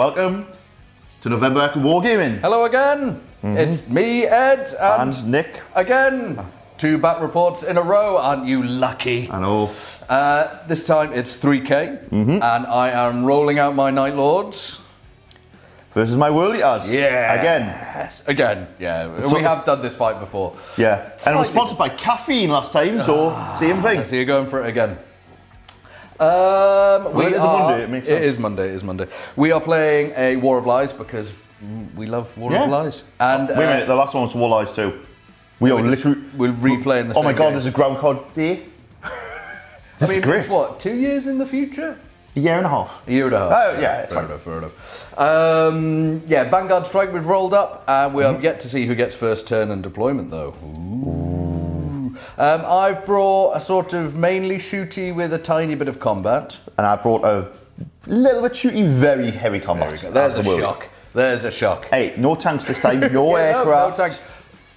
welcome to November Wargaming. Hello again. It's me, Ed, And Nick. Again. 2 back reports in a row. Aren't you lucky? I know. This time it's 3K, and I am rolling out my Night Lords. Versus my World Eaters. Yeah. Again. Yes, again. Yeah. We have done this fight before. Yeah. And it was sponsored by caffeine last time, so same thing. So you're going for it again. It is a Monday, it makes sense. It is Monday. We are playing a War of Lies because we love War of Lies. And wait a minute, the last one was War of Lies too. We're replaying the same Oh my god, game. this is Groundhog Day. This is great. It's what, 2 years in the future? A year and a half. A year and a half. Oh, yeah, it's fair fine. enough. Vanguard Strike we've rolled up, and we have yet to see who gets first turn and deployment though. Ooh. I've brought a sort of mainly shooty with a tiny bit of combat. And I brought a little bit shooty, very heavy combat. There's a shock. There's a shock. Hey, no tanks this time, no aircraft. No tanks.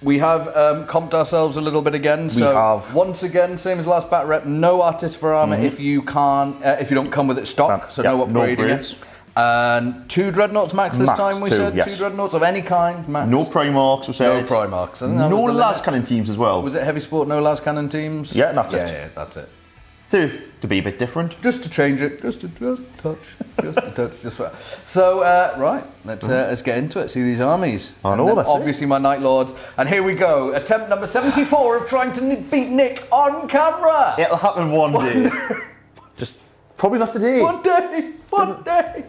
We have comped ourselves a little bit again. So once again, same as last bat rep, no artificer armor if you can't, if you don't come with it stock. So no upgrading it. And 2 dreadnoughts max this time. We said 2 dreadnoughts of any kind max. No Primarchs, we said. No Primarchs. No las cannon teams as well. Was it heavy sport? No las cannon teams. Yeah, that's it. Yeah, that's it. To be a bit different. Just to change it. Just a touch. So right, let's get into it. See these armies. I know. That's obviously my Night Lords. And here we go. Attempt number 74 of trying to beat Nick on camera. It'll happen one day. Just probably not today. One day.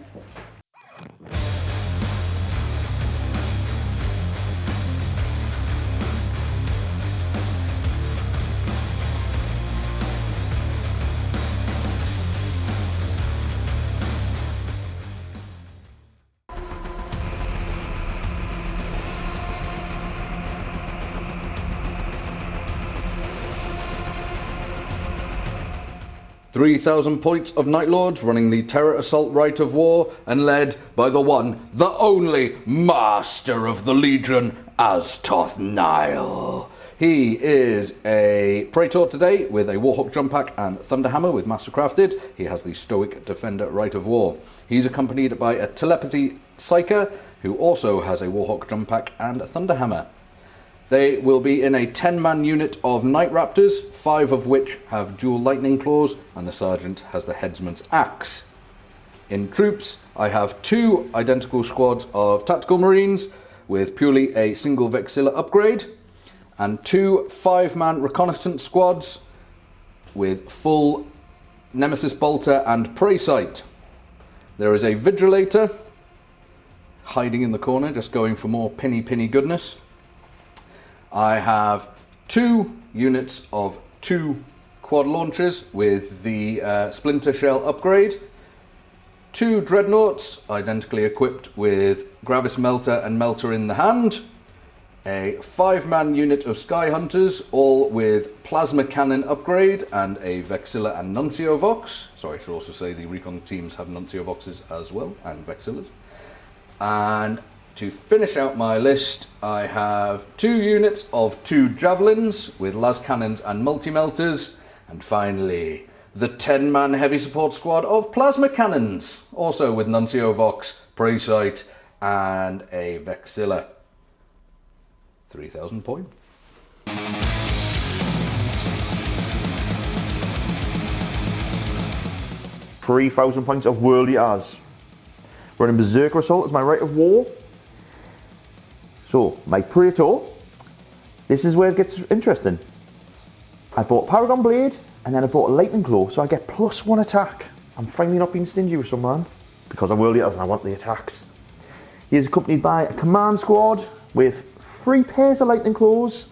3,000 points of Night Lords running the Terror Assault Rite of War and led by the one, the only Master of the Legion, Aztoth Nile. He is a Praetor today with a Warhawk Jump Pack and Thunderhammer with Mastercrafted. He has the Stoic Defender Rite of War. He's accompanied by a Telepathy Psyker who also has a Warhawk Jump Pack and Thunderhammer. They will be in a 10-man unit of Night Raptors, 5 of which have dual lightning claws, and the Sergeant has the Headsman's Axe. In troops, I have 2 identical squads of Tactical Marines with purely a single Vexilla upgrade, and 2 5-man reconnaissance squads with full Nemesis Bolter and Prey Sight. There is a Vigilator hiding in the corner, just going for more pinny goodness. I have 2 units of 2 quad launchers with the Splinter Shell upgrade, 2 dreadnoughts identically equipped with Gravis Melter and Melter in the hand, a 5-man unit of Sky Hunters, all with Plasma Cannon upgrade and a Vexilla and Nuncio Vox. Sorry, I should also say the recon teams have Nuncio Voxes as well, and Vexillas. And to finish out my list, I have 2 units of 2 Javelins with las cannons and multi-melters, and finally the 10-man heavy support squad of Plasma Cannons, also with Nuncio Vox, Prey Sight and a Vexilla. 3,000 points. 3,000 points of World Eaters. Running Berserker Assault as my Rite of War. So, my Praetor, this is where it gets interesting. I bought Paragon Blade, and then I bought a Lightning Claw, so I get +1 attack. I'm finally not being stingy with some man, because I'm World Eaters and I want the attacks. He is accompanied by a Command Squad with 3 pairs of Lightning Claws,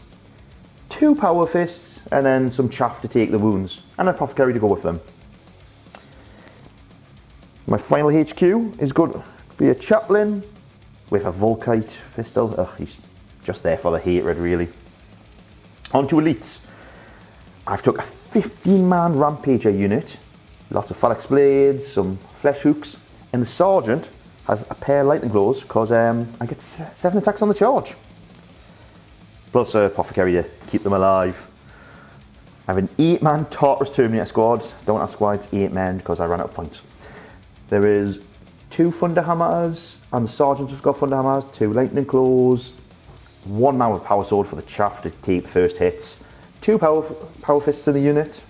2 Power Fists, and then some chaff to take the wounds, and a Apothecary to go with them. My final HQ is going to be a Chaplain, with a Volkite pistol. Ugh, he's just there for the hatred, really. On to elites. I've took a 15-man Rampager unit, lots of Phalanx Blades, some Flesh Hooks, and the Sergeant has a pair of Lightning Claws because I get 7 attacks on the charge. Plus Apothecary to keep them alive. I have an 8-man Tartarus Terminator squad. Don't ask why it's 8 men because I ran out of points. There is 2 thunder hammers, and the sergeant has got thunder hammers, 2 lightning claws, 1 man with power sword for the chaff to take the first hits, 2 power fists in the unit.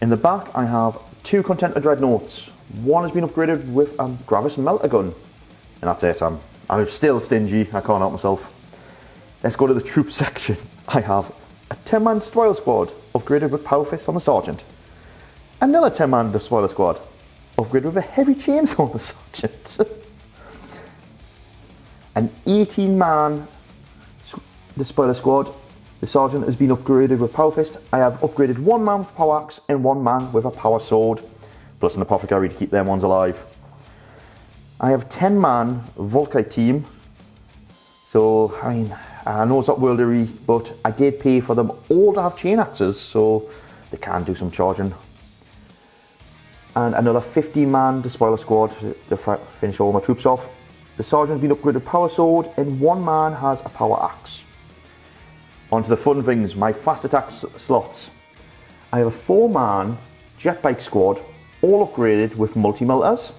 In the back I have 2 contender dreadnoughts. 1 has been upgraded with a Gravis melter gun, and that's it. I'm still stingy, I can't help myself. Let's go to the troop section. I have a 10-man spoiler squad upgraded with power fists on the sergeant. Another 10-man spoiler squad upgraded with a heavy chainsaw on the sergeant. An 18-man spoiler squad. The sergeant has been upgraded with power fist. I have upgraded 1 man with power axe and 1 man with a power sword, plus an apothecary to keep them ones alive. I have 10-man Volkite team. So, I mean, I know it's not worldery, but I did pay for them all to have chain axes, so they can do some charging. And another 50-man spoiler squad to finish all my troops off. The sergeant has been upgraded power sword, and 1 man has a power axe. On to the fun things, my fast attack slots. I have a 4-man jet bike squad, all upgraded with multi-melters,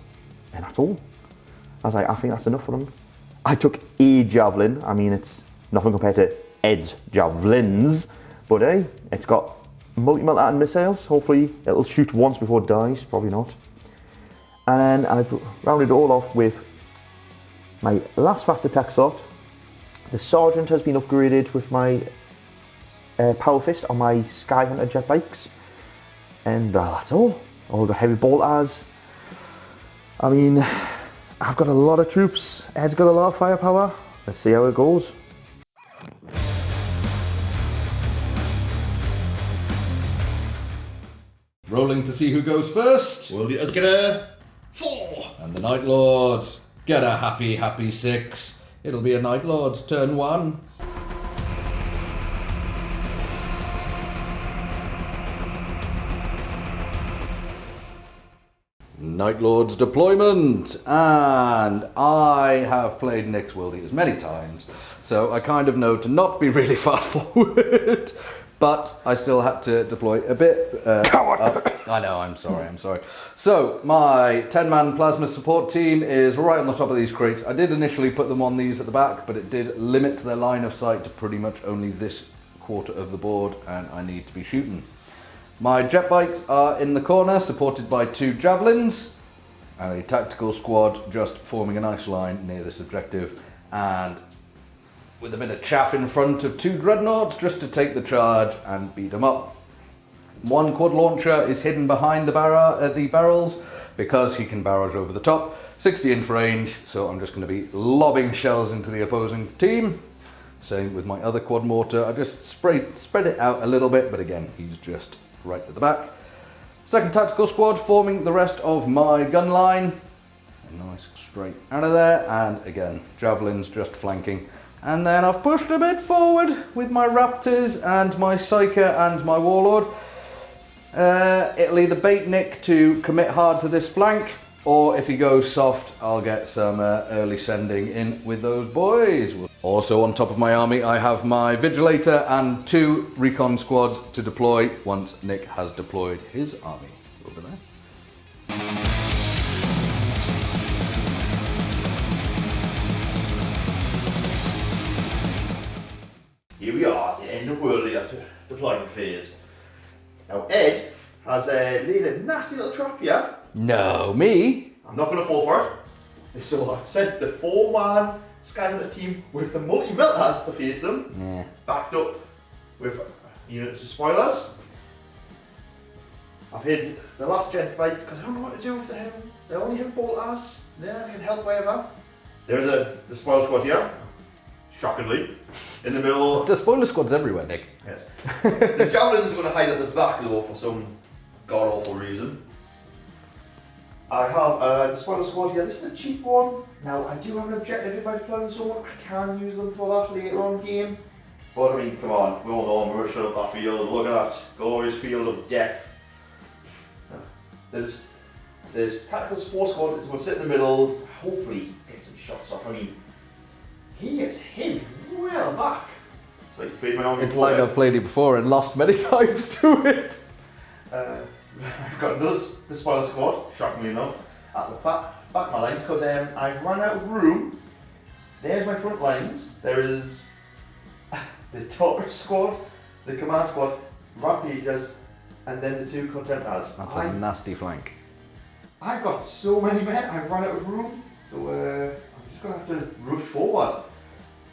and that's all. I think that's enough for them. I took a javelin. I mean, it's nothing compared to Ed's javelins, but hey, it's got multi-melter and missiles. Hopefully it'll shoot once before it dies, probably not. And then I rounded it all off with my last fast attack slot. The sergeant has been upgraded with my power fist on my Skyhunter jet bikes, and that's all. All the heavy bolters. I mean, I've got a lot of troops. Ed's got a lot of firepower. Let's see how it goes. Rolling to see who goes first. World Eaters get a 4. And the Night Lords get a happy 6. It'll be a Night Lord's turn 1. Night Lord's deployment, and I have played Nick's World Eaters many times, so I kind of know to not be really far forward, but I still had to deploy a bit. I know, I'm sorry. So, my 10-man plasma support team is right on the top of these crates. I did initially put them on these at the back, but it did limit their line of sight to pretty much only this quarter of the board, and I need to be shooting. My jet bikes are in the corner, supported by 2 javelins, and a tactical squad just forming a nice line near this objective, and with a bit of chaff in front of 2 dreadnoughts just to take the charge and beat them up. 1 quad launcher is hidden behind the barrels because he can barrage over the top. 60-inch range, so I'm just going to be lobbing shells into the opposing team. Same with my other quad mortar. I just spread it out a little bit, but again, he's just right at the back. Second tactical squad forming the rest of my gun line. A nice straight out of there, and again, javelins just flanking. And then I've pushed a bit forward with my raptors and my psyker and my warlord. It'll either bait Nick to commit hard to this flank, or if he goes soft, I'll get some early sending in with those boys. Also on top of my army, I have my Vigilator and 2 recon squads to deploy once Nick has deployed his army over there. Here we are at the end of World Eater deployment phase. Now Ed has laid a nasty little trap here. No, me? I'm not going to fall for it. So I've sent the 4-man Skyhunter team with the multi-melters to face them. Yeah. Backed up with units of spoilers. I've hid the last jet bite because I don't know what to do with them. They only have bolters. Yeah, I can help wherever. There's the spoiler squad here. Shockingly. In the middle. The spoiler squad's everywhere, Nick. Yes. The javelins are going to hide at the back though for some god-awful reason. I have the spoiler squad here. This is a cheap one. Now I do have an objective in my deployment zone. I can use them for that later on game. But I mean, come on, we all know I'm rushing up that field. Look at that glorious field of death. There's tactical support squad that's going to sit in the middle. Hopefully get some shots off. I mean, he is him well back. It's like I've played it before and lost many times to it. I've got the spoiler squad, shockingly enough. at the back of my lines because I've run out of room. There's my front lines. There is the Taurus squad, the command squad, rampages, and then the 2 contemptors. That's a nasty flank. I've got so many men, I've run out of room, so I'm just going to have to rush forward.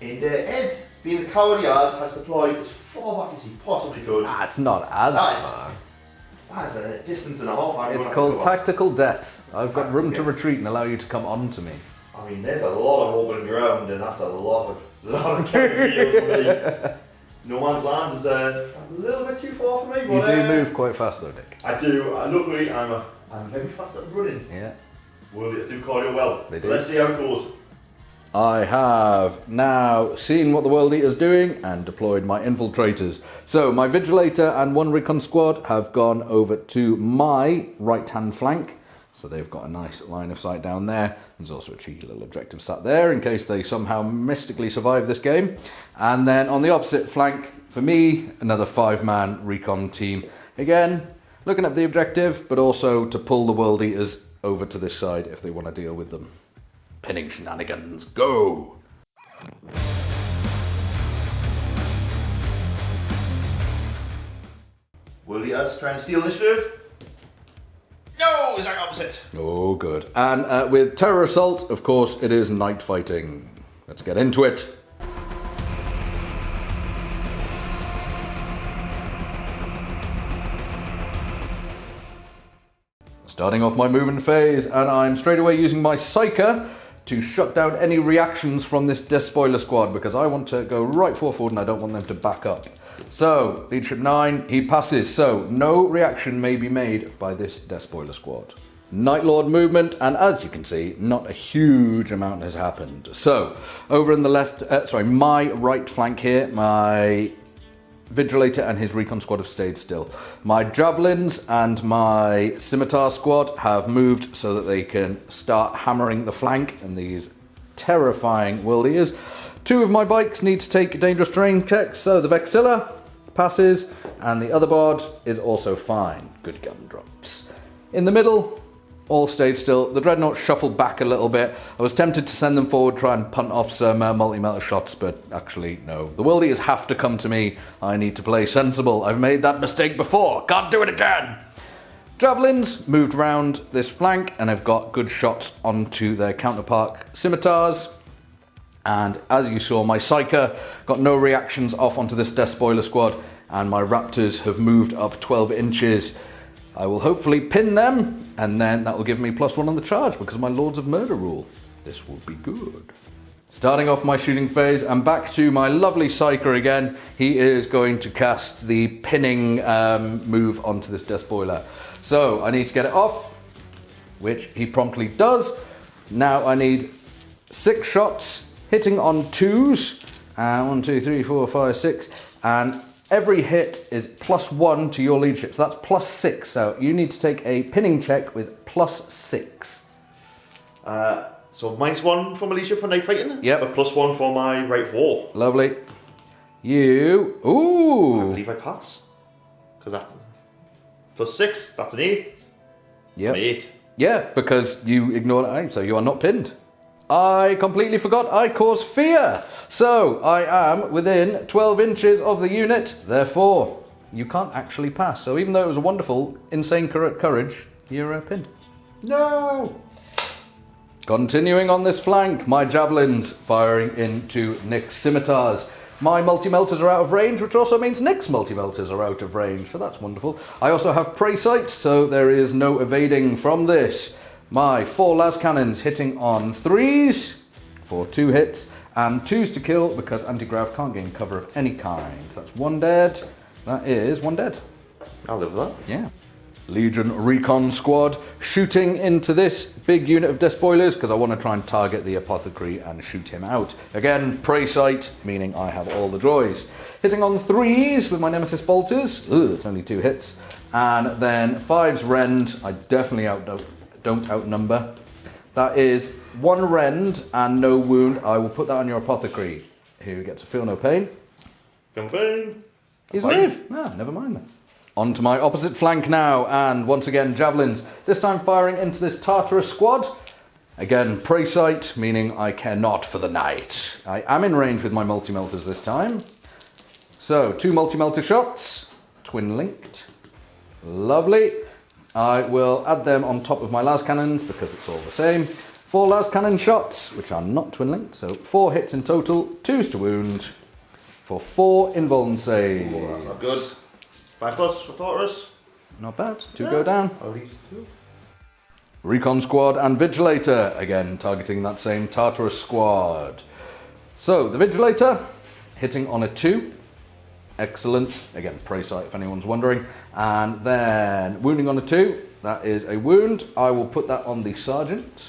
And Ed, being the coward he has deployed as far back as he possibly could. It's not as far. That is a distance and a half. It's called tactical depth. I've got room to retreat and allow you to come on to me. I mean, there's a lot of open ground, and that's a lot of field for me. No Man's Land is a little bit too far for me. You But, do move quite fast though, Dick. I do. Luckily, I'm very fast at running. Yeah. World Eaters do cardio well. They do. Let's see how it goes. I have now seen what the World Eater's doing and deployed my infiltrators. So my Vigilator and 1 Recon squad have gone over to my right-hand flank. So they've got a nice line of sight down there. There's also a cheeky little objective sat there in case they somehow mystically survive this game. And then on the opposite flank, for me, another 5-man Recon team. Again, looking at the objective, but also to pull the World Eaters over to this side if they want to deal with them. Pinning shenanigans, go! World Eaters trying to steal initiative. No, exact opposite. Oh, good. And with Terror Assault, of course, it is night fighting. Let's get into it. Starting off my movement phase, and I'm straight away using my Psyker to shut down any reactions from this Despoiler squad, because I want to go right forward and I don't want them to back up. So, Leadership 9, he passes, so no reaction may be made by this Despoiler squad. Night Lord movement, and as you can see, not a huge amount has happened. So, over in the left, my right flank here, my Vigilator and his Recon squad have stayed still. My Javelins and my Scimitar squad have moved so that they can start hammering the flank and these terrifying World Eaters. 2 of my bikes need to take dangerous terrain checks, so the Vexilla passes and the other bod is also fine. Good gun drops. In the middle, all stayed still. The Dreadnought shuffled back a little bit. I was tempted to send them forward, try and punt off some multi-melter shots, but actually, no. The World Eaters have to come to me. I need to play sensible. I've made that mistake before. Can't do it again. Javelins moved round this flank and have got good shots onto their counterpart Scimitars. And as you saw, my Psyker got no reactions off onto this Despoiler squad, and my Raptors have moved up 12 inches. I will hopefully pin them, and then that will give me +1 on the charge because of my Lords of Murder rule. This will be good. Starting off my shooting phase, and back to my lovely Psyker again. He is going to cast the pinning move onto this Despoiler. So I need to get it off, which he promptly does. Now I need 6 shots, hitting on 2s. 1, 2, 3, 4, 5, 6, and every hit is +1 to your leadership, so that's +6. So you need to take a pinning check with +6. So -1 for my leadership for night fighting. Yep. But +1 for my right of war. Lovely. I Ooh. believe I pass. Because that's +6, that's an 8. Yep. An 8. Yeah, because you ignored it, so you are not pinned. I completely forgot I cause fear. So I am within 12 inches of the unit. Therefore, you can't actually pass. So even though it was a wonderful, insane courage, you're pinned. No! Continuing on this flank, my Javelins firing into Nick's Scimitars. My multi-melters are out of range, which also means Nick's multi-melters are out of range, so that's wonderful. I also have Prey Sight, so there is no evading from this. My 4 las cannons hitting on 3s for 2 hits, and 2s to kill because anti-grav can't gain cover of any kind. That's 1 dead. That is 1 dead. I'll live with that. Yeah. Legion Recon Squad shooting into this big unit of Despoilers because I want to try and target the Apothecary and shoot him out. Again, Prey Sight, meaning I have all the joys. Hitting on 3s with my Nemesis Bolters. Ugh, it's only 2 hits. And then 5s Rend. I definitely don't outnumber. That is 1 Rend and no wound. I will put that on your Apothecary, who gets to feel no pain. Campaign. He's alive. Ah, never mind then. Onto my opposite flank now, and once again, javelins. This time firing into this Tartarus squad. Again, prey sight, meaning I care not for the night. I am in range with my multi-melters this time. So, 2 multi-melter shots, twin-linked. Lovely. I will add them on top of my las cannons because it's all the same. 4 las cannon shots, which are not twin-linked, so 4 hits in total, 2s to wound, for 4 invuln saves. Oh, that's not good. 5+ for Taurus. Not bad. 2 go down. At least 2. Recon squad and Vigilator, again targeting that same Tartarus squad. So, the Vigilator, hitting on a 2. Excellent. Again, prey sight if anyone's wondering. And then wounding on a 2. That is a wound. I will put that on the Sergeant.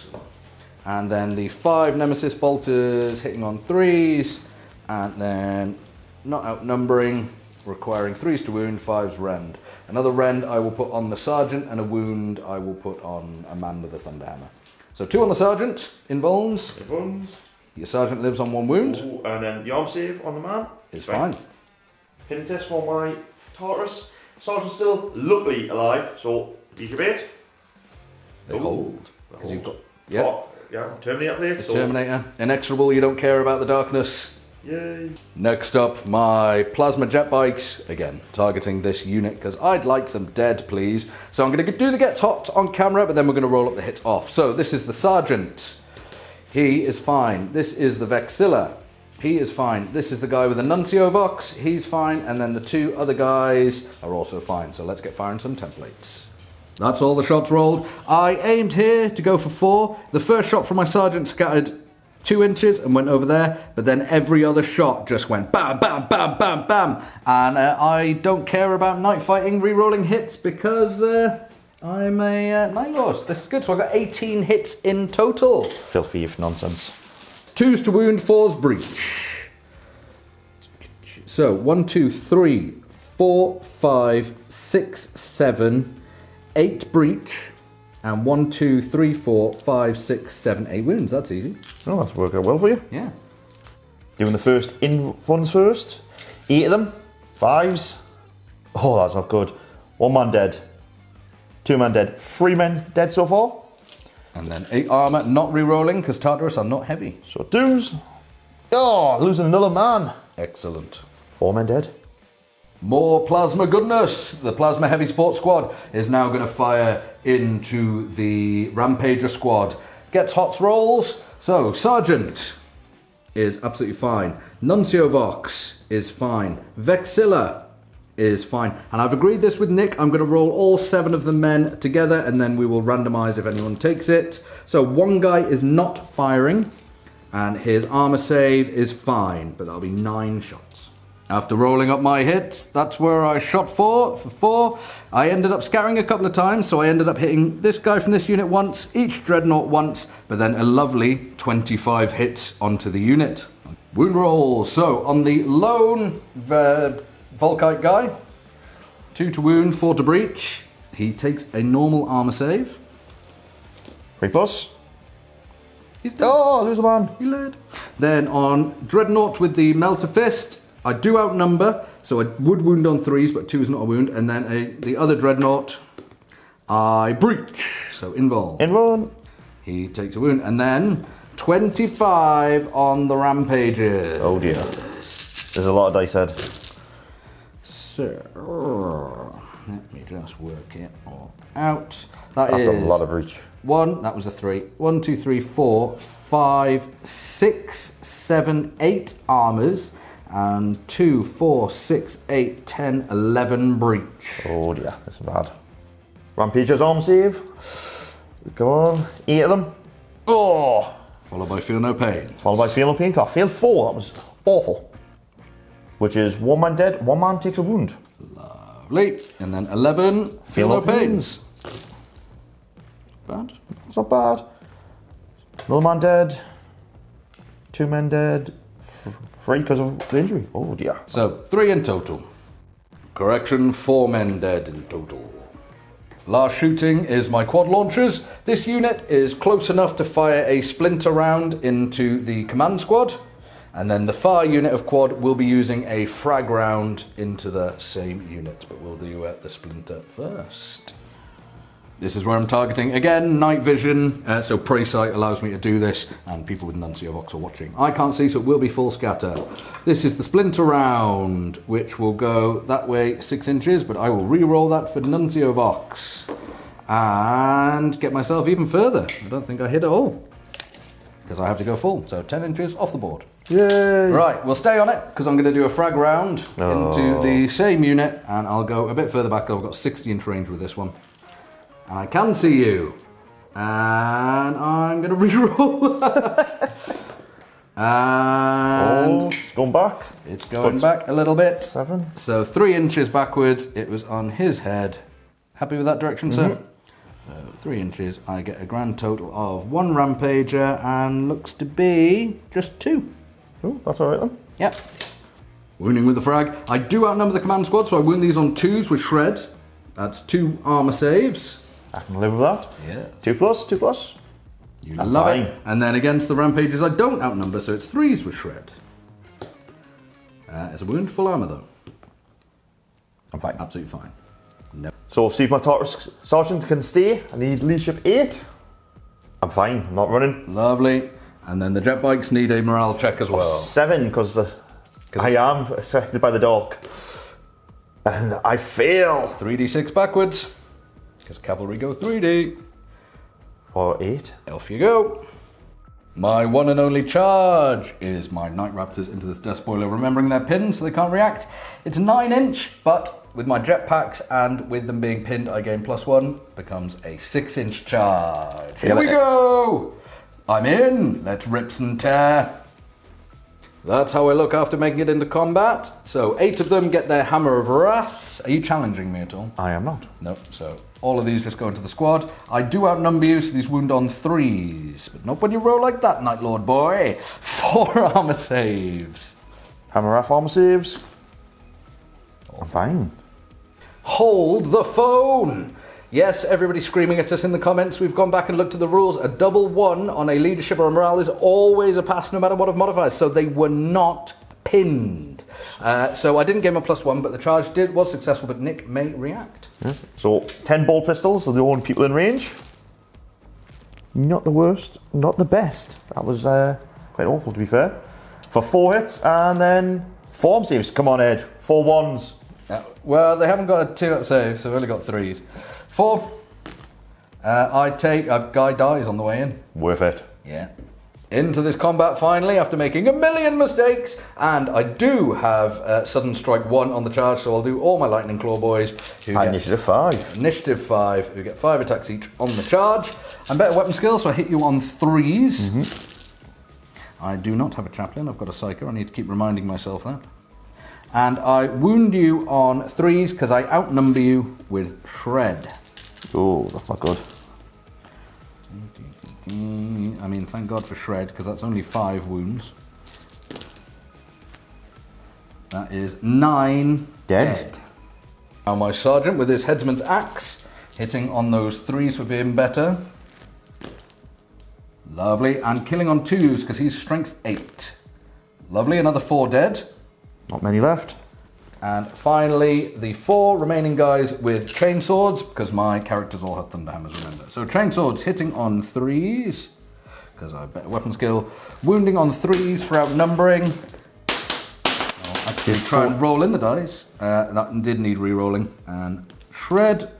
And then the 5 Nemesis bolters hitting on 3s. And then not outnumbering, requiring 3s to wound, 5s rend. Another rend I will put on the Sergeant, and a wound I will put on a man with a Thunderhammer. So 2 on the Sergeant, invulns. Invulns. Your Sergeant lives on 1 wound. Ooh, and then the arm save on the man. Is fine. Hidden test for my Tartarus. Sergeant's still luckily alive, so use your bait. They hold. Because you've got... Yeah. Oh, yeah, Terminator plate. So. Terminator. Inexorable, you don't care about the darkness. Yay. Next up, my plasma jet bikes. Again, targeting this unit because I'd like them dead, please. So I'm going to do the gets hot on camera, but then we're going to roll up the hits off. So this is the Sergeant. He is fine. This is the Vexilla. He is fine. This is the guy with the Nuncio Vox. He's fine. And then the 2 other guys are also fine. So let's get firing some templates. That's all the shots rolled. I aimed here to go for 4. The first shot from my Sergeant scattered 2 inches and went over there, but then every other shot just went bam, bam, bam, bam, bam. And I don't care about night fighting, re-rolling hits because I'm a Night Lord. This is good, so I got 18 hits in total. Filthy if nonsense. 2s to wound, 4s breach. So 1, 2, 3, 4, 5, 6, 7, 8 breach. And 1, 2, 3, 4, 5, 6, 7, 8 wounds. That's easy. Oh, that's working well for you. Yeah. Doing the first invulns first. 8 of them. 5s. Oh, that's not good. 1 man dead. 2 men dead. 3 men dead so far. And then 8 armor, not re-rolling because Tartarus are not heavy. So 2s. Oh, losing another man. Excellent. 4 men dead. More plasma goodness. The plasma heavy sports squad is now going to fire into the Rampager squad. Gets hots rolls. So Sergeant is absolutely fine. Nuncio Vox is fine. Vexilla is fine. And I've agreed this with Nick. I'm going to roll all 7 of the men together and then we will randomize if anyone takes it. So 1 guy is not firing and his armor save is fine, but that'll be 9 shots. After rolling up my hits, that's where I shot for 4. I ended up scattering a couple of times, so I ended up hitting this guy from this unit once, each dreadnought once, but then a lovely 25 hits onto the unit. Wound roll. So on the lone Volkite guy, 2 to wound, 4 to breach. He takes a normal armor save. 3+. He's dead. Oh, lose a man. He led. Then on Dreadnought with the Melter Fist, I do outnumber, so I would wound on 3s, but 2 is not a wound. And then the other Dreadnought, I breach, so invuln. Invuln. He takes a wound. And then 25 on the Rampages. Oh dear. There's a lot of dice head. So, let me just work it all out. That's a lot of breach. 1, that was a 3. 1, 2, 3, 4, 5, 6, 7, 8 armors. And 2, 4, 6, 8, 10, 11 breach. Oh dear, this is bad. Rampager's arm save. Go on, 8 of them. Oh! Followed by Feel No Pain. Followed by Feel No Pain. I failed 4, that was awful. Which is 1 man dead, 1 man takes a wound. Lovely. And then 11 Feel No Pains. Bad. It's not bad. Another man dead. 2 men dead. 3 because of the injury. Oh dear. So 3 in total. Correction, 4 men dead in total. Last shooting is my quad launchers. This unit is close enough to fire a splinter round into the command squad. And then the far unit of quad will be using a frag round into the same unit, but we'll do the splinter first. This is where I'm targeting. Again, night vision, so prey sight allows me to do this, and people with Nuncio Vox are watching. I can't see, so it will be full scatter. This is the splinter round, which will go that way 6 inches, but I will re-roll that for Nuncio Vox. And get myself even further. I don't think I hit at all, because I have to go full, so 10 inches off the board. Yay! Right, we'll stay on it, because I'm going to do a frag round into the same unit, and I'll go a bit further back. I've got 60-inch range with this one. I can see you, and I'm going to re-roll that. And it's gone back. It's going back a little bit. 7. So 3 inches backwards, it was on his head. Happy with that direction, sir? So 3 inches, I get a grand total of 1 rampager, and looks to be just 2. Oh, that's alright then. Yep. Wounding with the frag. I do outnumber the command squad, so I wound these on 2s with shred. That's 2 armor saves. I can live with that. Yeah. 2 plus, 2 plus. You love it. And then against the rampages, I don't outnumber, so it's 3s with shred. It's a wound, full armor though. I'm fine. Absolutely fine. No. So see if my Tartarus sergeant can stay. I need leadership 8. I'm fine. I'm not running. Lovely. And then the jet bikes need a morale check as well. 7 because I am affected by the dark, and I fail. 3d6 backwards, because cavalry go 3d. For 8. Off you go. My one and only charge is my Night Raptors into this death spoiler, remembering they're pinned so they can't react. It's 9 inch, but with my jetpacks and with them being pinned, I gain +1, becomes a 6 inch charge. Here we go! I'm in. Let's rips and tear. That's how I look after making it into combat. So 8 of them get their Hammer of Wraths. Are you challenging me at all? I am not. Nope. So all of these just go into the squad. I do outnumber you, so these wound on 3s. But not when you roll like that, Night Lord boy. 4 armor saves. Hammer off armor saves. I'm fine. Hold the phone. Yes, everybody screaming at us in the comments. We've gone back and looked at the rules. A double 1 on a leadership or a morale is always a pass no matter what of modifiers. So they were not pinned. So I didn't give him a +1, but the charge was successful, but Nick may react. Yes. So 10 ball pistols are the only people in range. Not the worst, not the best. That was quite awful, to be fair. For 4 hits, and then 4 arm saves. Come on, Ed. 4 1s. Well, they haven't got a 2-up save, so they've only got 3s. 4. I take a guy dies on the way in. Worth it. Yeah. Into this combat finally after making a million mistakes, and I do have sudden strike 1 on the charge, so I'll do all my lightning claw boys. Initiative 5. Initiative 5, who get 5 attacks each on the charge. I'm better weapon skill, so I hit you on 3s. I do not have a chaplain. I've got a psyker. I need to keep reminding myself that. And I wound you on 3s because I outnumber you with shred. Oh, that's not good. I mean, thank God for shred, because that's only 5 wounds. That is 9 dead. Now my sergeant with his headsman's axe, hitting on those 3s for being better. Lovely, and killing on 2s because he's strength 8. Lovely, another 4 dead. Not many left. And finally, the 4 remaining guys with chainswords, because my characters all have thunderhammers, remember. So chainswords hitting on 3s, because I have better weapon skill. Wounding on 3s for outnumbering. I'll actually try and roll in the dice. That did need re-rolling. And shred.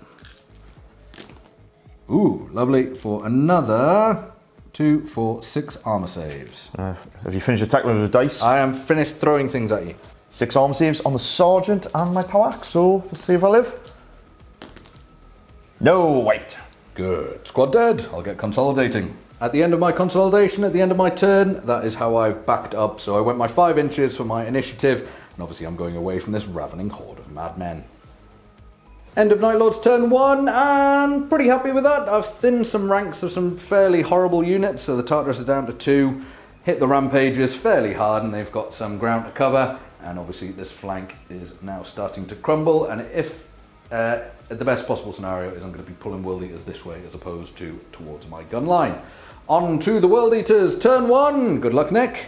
Ooh, lovely, for another 2, 4, 6 armor saves. Have you finished attacking with the dice? I am finished throwing things at you. 6 arm saves on the sergeant and my power axe, so let's see if I live. No, wiped. Good. Squad dead. I'll get consolidating. At the end of my consolidation, at the end of my turn, that is how I've backed up. So I went my 5 inches for my initiative, and obviously I'm going away from this ravening horde of madmen. End of Night Lord's turn 1, and pretty happy with that. I've thinned some ranks of some fairly horrible units, so the Tartarus are down to 2. Hit the rampages fairly hard, and they've got some ground to cover. And obviously this flank is now starting to crumble, and if the best possible scenario is I'm going to be pulling World Eaters this way as opposed to towards my gun line. On to the World Eaters, turn 1. Good luck, Nick.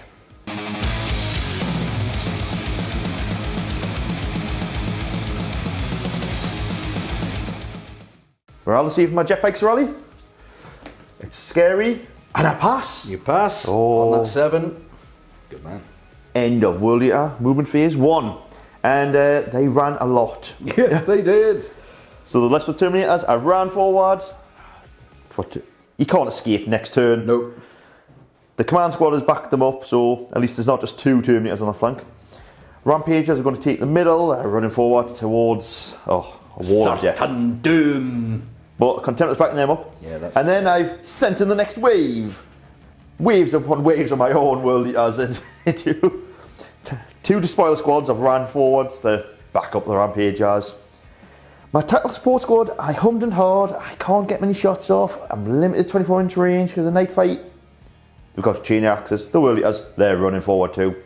Rather see if my jetbikes rally. It's scary. And I pass. You pass Oh. on that 7. Good man. End of World Eater movement phase 1. And they ran a lot. Yes, they did. So the Lesper Terminators, I ran forward. You can't escape next turn. Nope. The command squad has backed them up, so at least there's not just 2 Terminators on the flank. Rampagers are going to take the middle, running forward towards a wall of jet. Certain doom. But Contemptor's backing them up. Yeah, that's... And then I've sent in the next wave. Waves upon waves of my own World Eaters into 2 despoiler squads have ran forwards to back up the Rampagers. My tackle support squad, I hummed and hawed. I can't get many shots off. I'm limited 24-inch range because of night fight. We've got chain axes, the World Eaters, they're running forward too.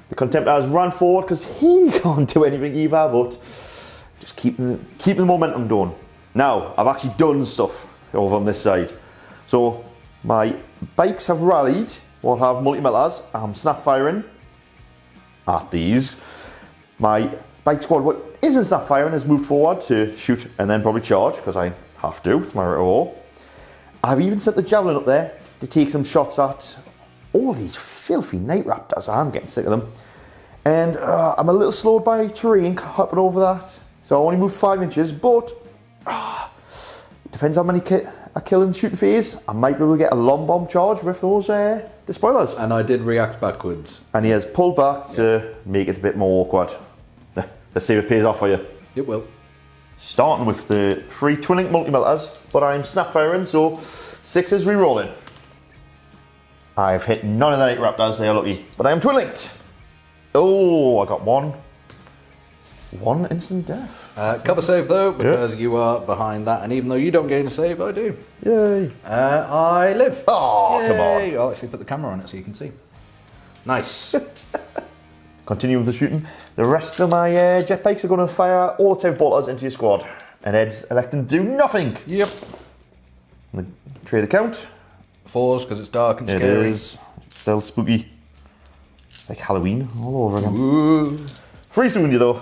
The Contemptor has ran forward because he can't do anything either, but just keeping the momentum going. Now, I've actually done stuff over on this side. So, my bikes have rallied, will have multi-millers. I'm snap firing at these. My bike squad, what isn't snap firing, has moved forward to shoot and then probably charge, because I have to, it's my right of war. I've even sent the Javelin up there to take some shots at all these filthy Night Raptors. I'm getting sick of them. And I'm a little slowed by terrain, hopping over that. So I only moved 5 inches, but it depends how many I kill in the shooting phase. I might be able to get a long bomb charge with those despoilers. And I did react backwards. And he has pulled back to make it a bit more awkward. Let's see if it pays off for you. It will. Starting with the 3 twin-link multi-millers, but I'm snap firing, so 6 is re-rolling. I've hit none of the Night Raptors, they are lucky. But I am twin-linked. Oh, I got one instant death. Cover save though, because you are behind that, and even though you don't gain a save, I do. Yay. I live. Oh, come on. Yay. I'll actually put the camera on it so you can see. Nice. Continue with the shooting. The rest of my jetbikes are going to fire all the 10 bolters into your squad. And Ed's electing to do nothing. Yep. The trade account. 4s because it's dark and It scary. is. It's still spooky. Like Halloween all over again. Ooh. 3's doing you though.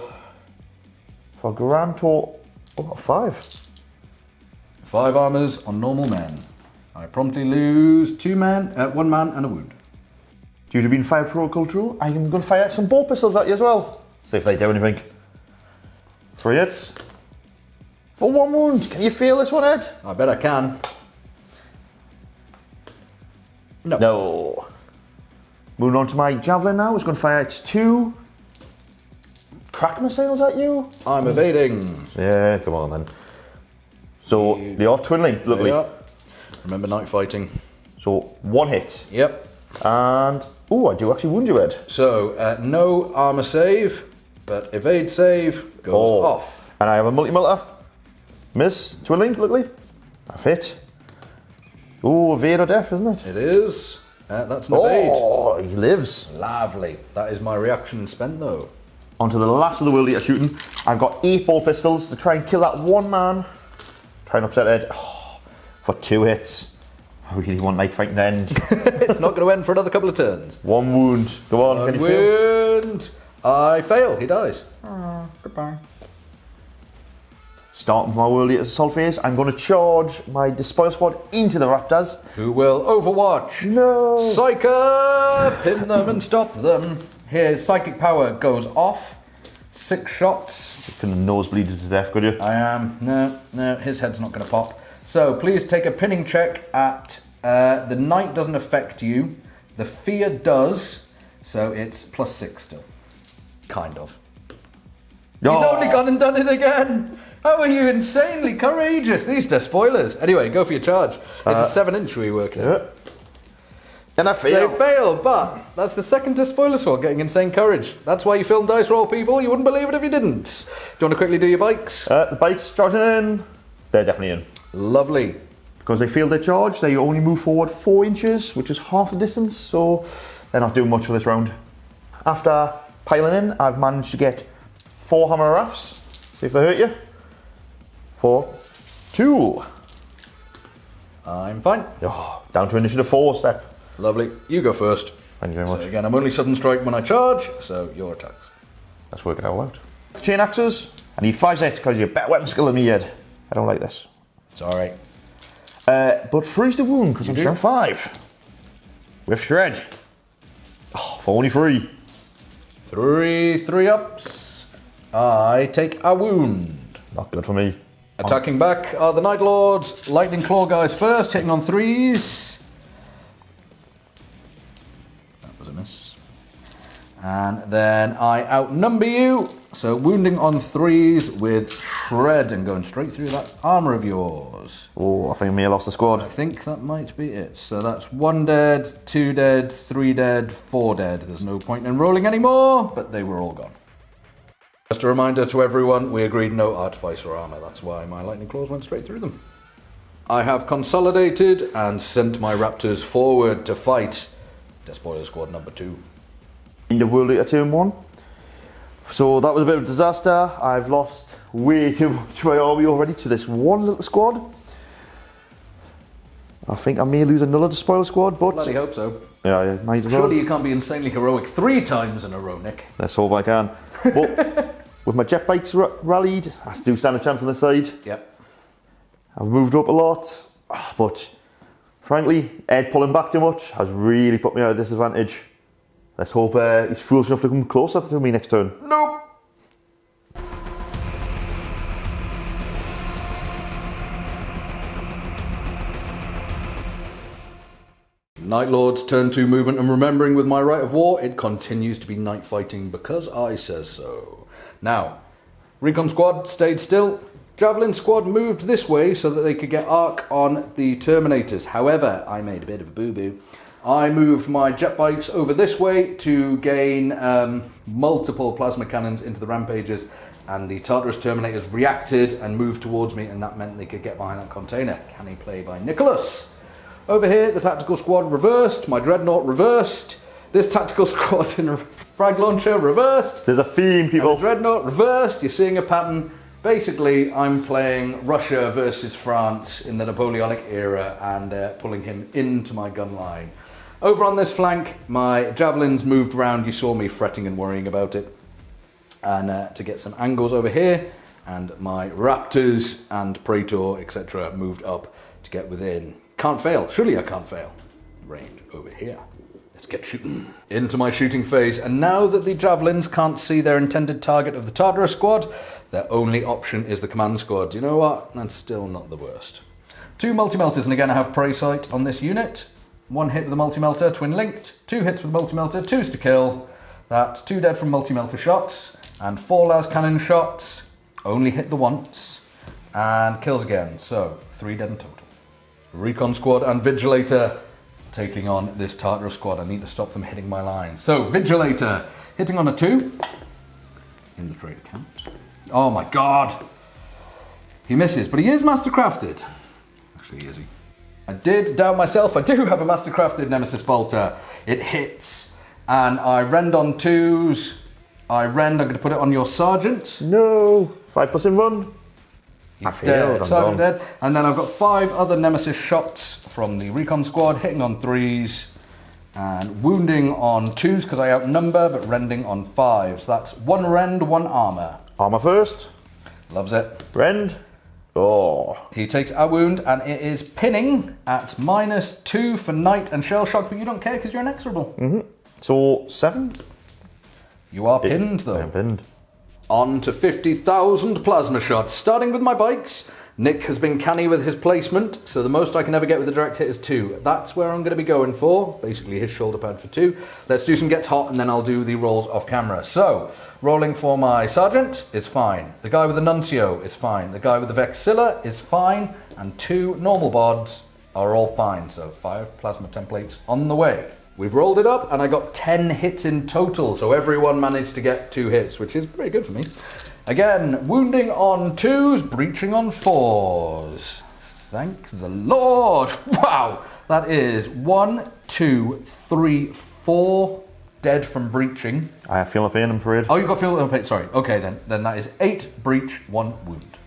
For a grand total of 5. 5 armors on normal men. I promptly lose 1 man and a wound. Due to being fire pro-cultural, I'm going to fire some bolt pistols at you as well. See if they do anything. 3 hits. For 1 wound. Can you feel this one, Ed? I bet I can. No. No. Moving on to my javelin now. It's going to fire its 2 crack missiles at you. I'm evading. Yeah, come on then. So they are twin linked, There lovely. we are. Remember night fighting. So 1 hit. Yep. And oh, I do actually wound you, Ed. So no armor save, but evade save goes off. And I have a multi-melter. Miss, twin linked, luckily. I've hit. Oh, evade or death, isn't it? It is. That's an evade. Oh, he lives. Lovely. That is my reaction spent though. On to the last of the World Eater shooting. I've got 8 ball pistols to try and kill that 1 man. Try and upset Ed. Oh, for 2 hits. I really want night fighting to end. It's not going to end for another couple of turns. 1 wound. Go on, can you feel? Wound. I fail. He dies. Goodbye. Starting my World Eater assault phase, I'm going to charge my despoil squad into the Raptors. Who will overwatch? No. Psyker! Pin them and stop them. His psychic power goes off. 6 shots. You couldn't have nosebleeded to death, could you? I am. No, his head's not going to pop. So please take a pinning check at the night doesn't affect you. The fear does. So it's +6 still. Kind of. He's only gone and done it again. How are you insanely courageous? These are spoilers. Anyway, go for your charge. It's a 7-inch we work at. Yeah. And I fail. They fail, but that's the second to spoiler squad getting insane courage. That's why you film dice roll, people. You wouldn't believe it if you didn't. Do you want to quickly do your bikes? The bikes charging in. They're definitely in. Lovely. Because they failed their charge, they only move forward 4 inches, which is half the distance, so they're not doing much for this round. After piling in, I've managed to get 4 hammer rafts. See if they hurt you. 4, 2. I'm fine. Oh, down to initiative 4 step. Lovely. You go first. Thank you very much. So again, I'm only sudden strike when I charge, so your attacks. Let's work it all out. Chain axes. I need 5 sets because you're better weapon skill than me, Ed. I don't like this. It's alright. But freeze the wound, because I'm do. strength 5. With shred. Oh, for only 3. 3 ups. I take a wound. Not good for me. Attacking back are the Night Lords. Lightning Claw guys first, hitting on 3s. That was a miss. And then I outnumber you. So wounding on 3s with shred and going straight through that armour of yours. Oh, I think I may have lost the squad. I think that might be it. So that's 1 dead, 2 dead, 3 dead, 4 dead. There's no point in rolling anymore, but they were all gone. Just a reminder to everyone, we agreed no artificer armour. That's why my lightning claws went straight through them. I have consolidated and sent my raptors forward to fight Despoiler Squad number 2. In the World Eater turn 1. So that was a bit of a disaster. I've lost way too much of my army already to this one little squad. I think I may lose another Despoiler Squad, but... Bloody hope so. Yeah, might as well. Surely you can't be insanely heroic 3 times in a row, Nick. Let's hope I can. But with my jet bikes rallied, I do stand a chance on the side. Yep. I've moved up a lot, but frankly, Ed pulling back too much has really put me at a disadvantage. Let's hope he's foolish enough to come closer to me next turn. Nope. Night Lord's turn 2 movement, and remembering with my right of war, it continues to be night fighting because I says so. Now, Recon Squad stayed still. Javelin Squad moved this way so that they could get arc on the Terminators. However, I made a bit of a boo-boo. I moved my jet bikes over this way to gain multiple plasma cannons into the Rampages, and the Tartarus Terminators reacted and moved towards me, and that meant they could get behind that container. Canny play by Nicholas. Over here, the Tactical Squad reversed, my Dreadnought reversed, this Tactical Squad in a frag launcher reversed. There's a theme, people. And the Dreadnought reversed, you're seeing a pattern. Basically, I'm playing Russia versus France in the Napoleonic era and pulling him into my gun line. Over on this flank, my javelins moved round. You saw me fretting and worrying about it. And to get some angles over here, and my Raptors and Praetor, etc. moved up to get within. Can't fail. Surely I can't fail. Range over here. Let's get shooting. Into my shooting phase. And now that the javelins can't see their intended target of the Tartarus Squad, their only option is the command squad. You know what? That's still not the worst. 2 multi-melters, and again I have prey sight on this unit. 1 hit with a multi-melter, twin linked. 2 hits with multi-melter, 2's to kill. That's 2 dead from multi-melter shots. And 4 las cannon shots. Only hit the once. And kills again. So 3 dead in total. Recon Squad and Vigilator taking on this Tartarus Squad. I need to stop them hitting my line. So Vigilator hitting on a 2. In the trade account. Oh my god. He misses, but he is mastercrafted. Actually, is he? I did doubt myself. I do have a mastercrafted Nemesis Bolter. It hits. And I rend on 2s. I'm going to put it on your Sergeant. No. 5+ in run. I failed. Sergeant dead. And then I've got 5 other Nemesis shots from the Recon Squad, hitting on 3s. And wounding on 2s because I outnumber, but rending on 5s. That's 1 rend, 1 armour. Armour first. Loves it. Rend. Oh. He takes a wound, and it is pinning at -2 for night and shell shock, but you don't care because you're inexorable. Mm-hmm. So 7. You are pinned, though. I'm pinned. On to 50,000 plasma shots. Starting with my bikes, Nick has been canny with his placement, so the most I can ever get with a direct hit is 2. That's where I'm going to be going for, basically his shoulder pad for 2. Let's do some gets hot, and then I'll do the rolls off camera. So, rolling for my Sergeant is fine. The guy with the Nuncio is fine. The guy with the Vexilla is fine. And 2 normal bods are all fine. So 5 plasma templates on the way. We've rolled it up, and I got 10 hits in total. So everyone managed to get 2 hits, which is pretty good for me. Again, wounding on 2s, breaching on 4s. Thank the Lord. Wow. That is 1, 2, 3, 4 dead from breaching. I have feeling pain, I'm afraid. Oh, you got feeling pain. Sorry. Okay, then. Then that is 8 breach, 1 wound.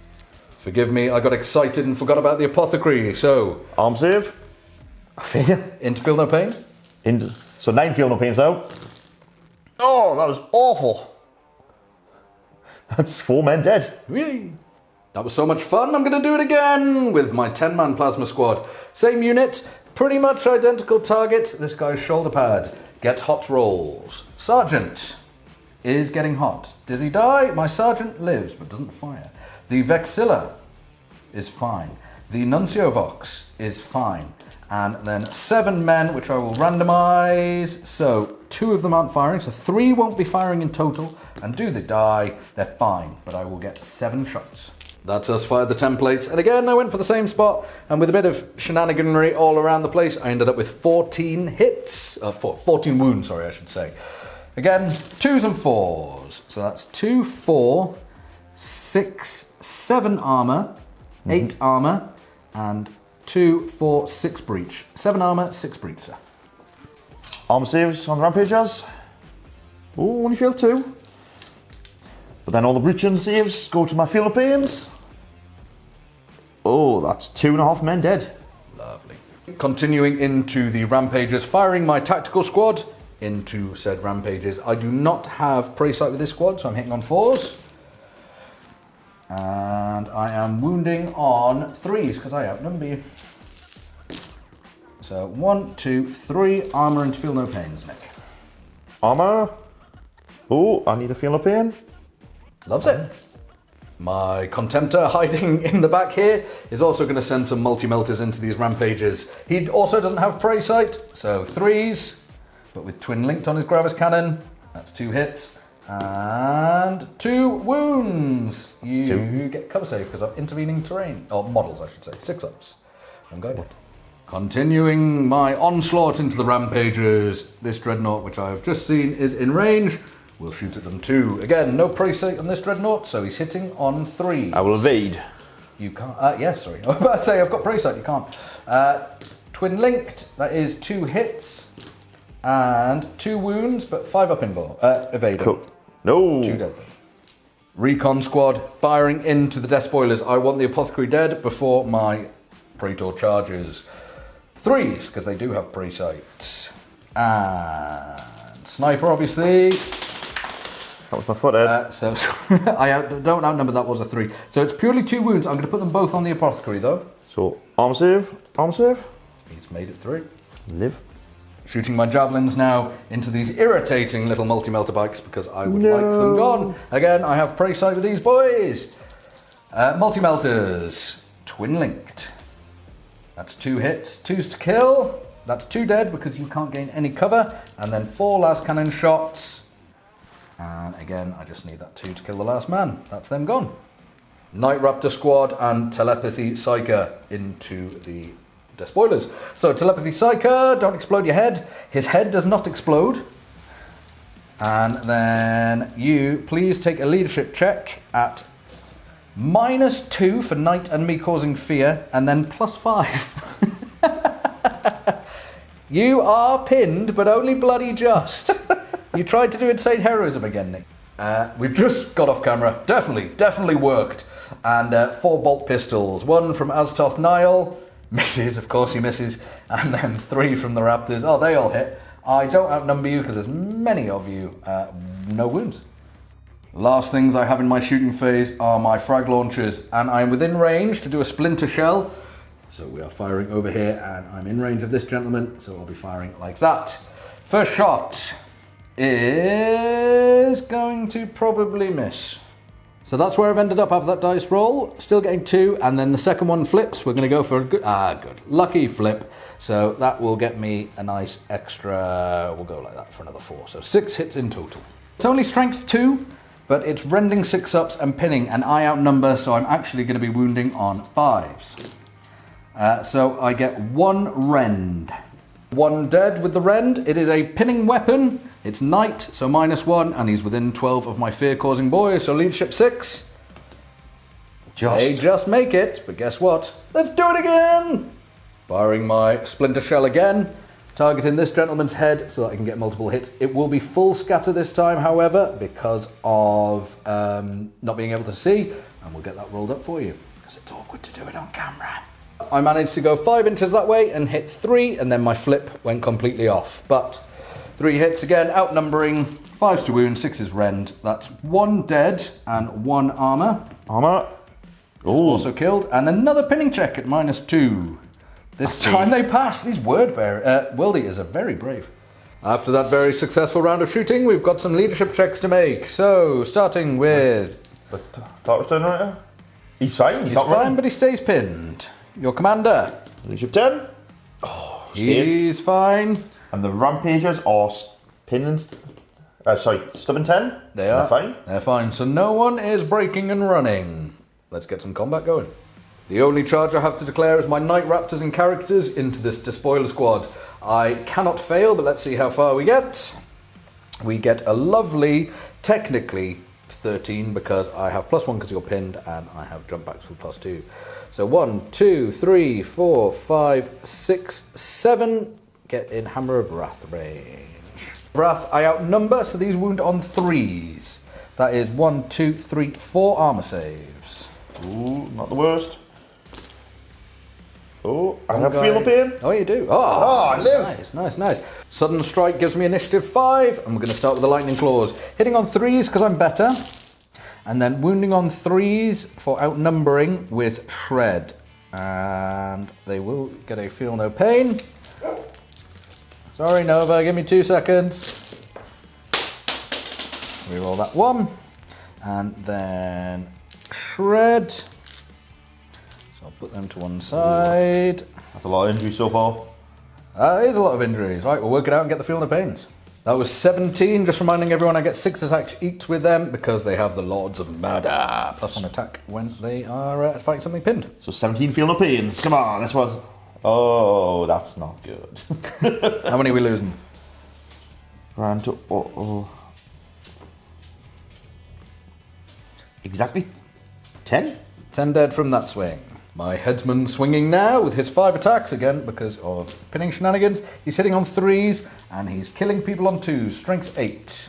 Forgive me, I got excited and forgot about the apothecary. So, Arm save. I fail. into feel no pain. So 9 feel no pains now. Oh, that was awful. That's 4 men dead. Whee! That was so much fun, I'm going to do it again with my 10-man plasma squad. Same unit, pretty much identical target. This guy's shoulder pad. Get hot rolls. Sergeant is getting hot. Does he die? My sergeant lives but doesn't fire. The Vexilla is fine. The Nuncio Vox is fine. And then 7 men, which I will randomize. So 2 of them aren't firing, so 3 won't be firing in total. And do they die, they're fine, but I will get 7 shots. That's us fired the templates. And again, I went for the same spot, and with a bit of shenaniganry all around the place, I ended up with 14 hits. 14 wounds, sorry, I should say. Again, 2s and 4s. So that's 2, 4, 6, 7 armor, 8 armor, and 2, 4, 6 breach. 7 armor, 6 breach, sir. Armor saves on the rampagers. Oh, only failed 2. But then all the breach and saves go to my Philippines. Oh, that's 2.5 men dead. Lovely. Continuing into the rampages, firing my tactical squad into said rampages. I do not have prey sight with this squad, so I'm hitting on 4s. And I am wounding on 3s because I outnumber you. So 1, 2, 3, armor and feel no pains, Nick. Armor. Oh, I need a feel no pain. Loves it. My Contemptor hiding in the back here is also going to send some multi-melters into these rampages. He also doesn't have prey sight, so 3s, but with twin linked on his Gravis cannon. That's 2 hits and 2 wounds. You get cover save because of intervening terrain, or models I should say, 6-ups. I'm guided. Continuing my onslaught into the rampages, this Dreadnought, which I have just seen, is in range. We'll shoot at them too. Again, no prey sight on this Dreadnought, so he's hitting on 3. I will evade. You can't. Yes, sorry. I was about to say I've got prey sight. You can't. Twin linked. That is 2 hits and 2 wounds, but 5 up involved. Evader. Cool. No. 2 dead. Recon squad firing into the death spoilers. I want the apothecary dead before my Praetor charges. 3s because they do have prey sight. And sniper, obviously. That was my foothead. So I don't outnumber, that was a 3. So it's purely 2 wounds. I'm going to put them both on the apothecary though. So, armor save, armor save. He's made it through. Live. Shooting my javelins now into these irritating little multi-melter bikes because I would like them gone. Again, I have prey sight with these boys. Multi-melters. Twin linked. That's 2 hits. 2s to kill. That's 2 dead because you can't gain any cover. And then 4 last cannon shots. And again, I just need that 2 to kill the last man. That's them gone. Night Raptor squad and Telepathy Psyker into the despoilers. So Telepathy Psyker, don't explode your head. His head does not explode. And then you please take a leadership check at -2 for night and me causing fear, and then +5. You are pinned, but only bloody just. You tried to do insane heroism again, Nick. We've just got off camera. Definitely worked. And 4 bolt pistols. 1 from Aztoth Nile. Misses, of course he misses. And then 3 from the Raptors. Oh, they all hit. I don't outnumber you because there's many of you. No wounds. Last things I have in my shooting phase are my frag launchers. And I'm within range to do a splinter shell. So we are firing over here and I'm in range of this gentleman. So I'll be firing like that. First shot is going to probably miss. So that's where I've ended up after that dice roll. Still getting 2, and then the second one flips. We're going to go for a good, lucky flip. So that will get me a nice extra, we'll go like that for another 4. So 6 hits in total. It's only strength 2, but it's rending 6-ups and pinning, and I outnumber, so I'm actually going to be wounding on 5s. So I get 1 rend. 1 dead with the rend. It is a pinning weapon. It's night, so -1, and he's within 12 of my fear-causing boys, so leadership 6. They just make it, but guess what? Let's do it again! Firing my splinter shell again, targeting this gentleman's head so that I can get multiple hits. It will be full scatter this time, however, because of not being able to see, and we'll get that rolled up for you, because it's awkward to do it on camera. I managed to go 5 inches that way and hit 3, and then my flip went completely off. But 3 hits again, outnumbering, 5s to wound, 6 is rend. That's 1 dead and 1 armor. Armor. Ooh. Also killed, and another pinning check at -2. This time they pass. These World Eaters are very brave. After that very successful round of shooting, we've got some leadership checks to make. So, starting with... But Tartarus turn right. He's fine. He's fine, but he stays pinned. Your commander. Leadership 10. Oh, He's fine. And the Rampagers are pinned. Stubborn 10. They are. They're fine. They're fine. So no one is breaking and running. Let's get some combat going. The only charge I have to declare is my Night Raptors and characters into this Despoiler squad. I cannot fail, but let's see how far we get. We get a lovely, technically 13, because I have +1 because you're pinned, and I have jump backs for +2. So 1, 2, 3, 4, 5, 6, 7. Get in Hammer of Wrath range. Wraths I outnumber, so these wound on 3s. That is 1, 2, 3, 4 armor saves. Ooh, not the worst. Oh, I have feel the pain. Oh, you do? I live. Nice. Sudden Strike gives me initiative 5, and we're going to start with the Lightning Claws. Hitting on 3s because I'm better, and then wounding on 3s for outnumbering with Shred. And they will get a Feel No Pain. Sorry, Nova, give me 2 seconds. Reroll that 1, and then Shred. So I'll put them to one side. That's a lot of injury so far. That is a lot of injuries. Right, we'll work it out and get the Feel No Pains. That was 17, just reminding everyone I get 6 attacks each with them because they have the Lords of Murder. +1 attack when they are fighting something pinned. So 17 feel no pains. Come on, this was... Oh, that's not good. How many are we losing? Grand to... Exactly 10? 10 dead from that swing. My headsman swinging now with his 5 attacks, again because of pinning shenanigans. He's hitting on 3s and he's killing people on 2s, strength 8.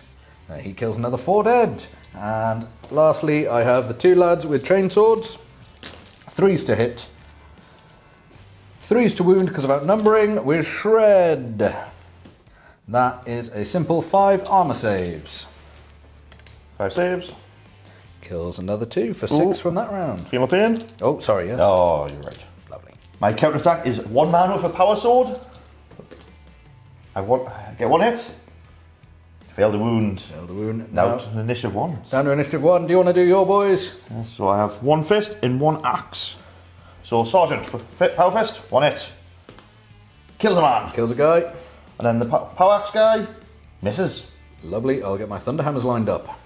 He kills another 4 dead. And lastly, I have the 2 lads with chainswords. 3s to hit. 3s to wound because of outnumbering with Shred. That is a simple 5 armor saves. 5 saves. Kills another 2 for 6 from that round. Feel no pain? Oh, sorry, yes. Oh, you're right. Lovely. My counter attack is 1 man with a power sword. I get 1 hit. Fail the wound. Fail the wound. Now to initiative 1. Down to initiative 1. Do you want to do your boys? Yes, so I have 1 fist and 1 axe. So Sergeant, power fist, 1 hit. Kills a man. Kills a guy. And then the power axe guy misses. Lovely. I'll get my Thunderhammers lined up.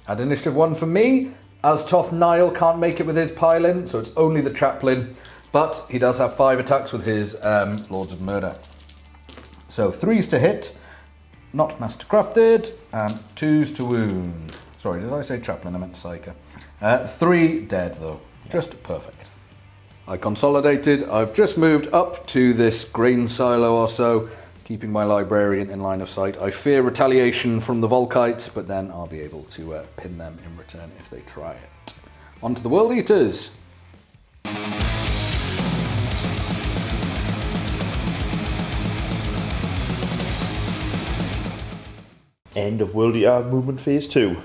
At initiative 1 for me, Aztoth Nile can't make it with his pile-in, so it's only the Chaplain. But he does have 5 attacks with his Lords of Murder. So 3s to hit, not mastercrafted, and 2s to wound. Sorry, did I say Chaplain? I meant Psyker. 3 dead though, just perfect. I consolidated, I've just moved up to this grain silo or so, keeping my librarian in line of sight. I fear retaliation from the Volkites, but then I'll be able to pin them in return if they try it. On to the World Eaters. End of World Eater movement phase 2.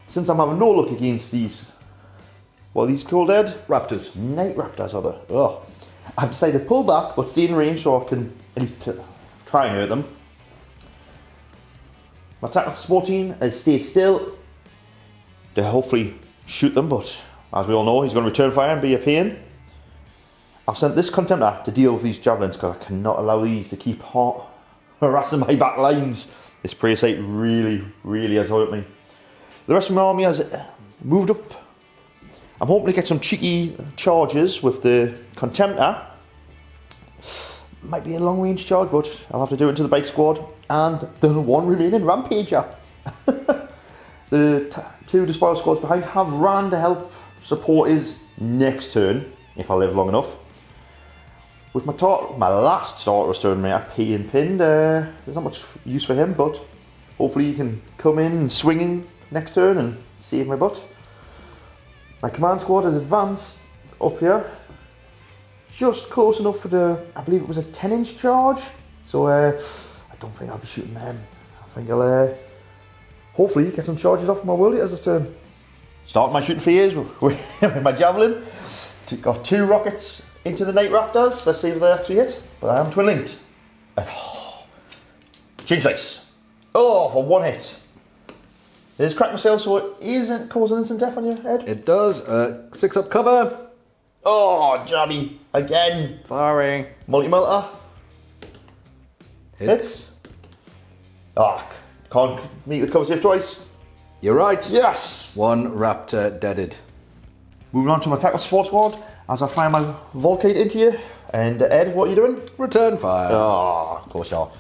Since I'm having no luck against these, what are these called, Ed? Raptors. Night Raptors are the... Oh. I've decided to pull back, but stay in range so I can at least try and hurt them. My attack support team has stayed still to hopefully shoot them, but as we all know, he's going to return fire and be a pain. I've sent this Contemptor to deal with these javelins because I cannot allow these to keep harassing my back lines. This prey site really has hurt me. The rest of my army has moved up. I'm hoping to get some cheeky charges with the Contemptor. Might be a long range charge, but I'll have to do it into the bike squad. And the 1 remaining Rampager. The 2 Despoiler squads behind have ran to help support his next turn, if I live long enough. With my last Tartarus turn mate pinned, there's not much use for him, but hopefully he can come in swinging next turn and save my butt. My command squad has advanced up here, just close enough for the, I believe it was a 10-inch charge, so I don't think I'll be shooting them. I think I'll hopefully get some charges off my World Eaters this turn. Starting my shooting phase with my javelin. Got 2 rockets into the Night Raptors. Let's see if they actually hit. But I am twin linked. Change dice. Oh, for 1 hit. There's crack myself, so it isn't causing instant death on your head. It does. 6 up cover. Oh, Johnny. Again. Sorry. Multi-melter. Hits. Ah, can't meet with cover save twice. You're right. Yes. 1 raptor deaded. Moving on to my tackle support squad as I fire my Volcate into you. And Ed, what are you doing? Return fire. Oh, of course you are.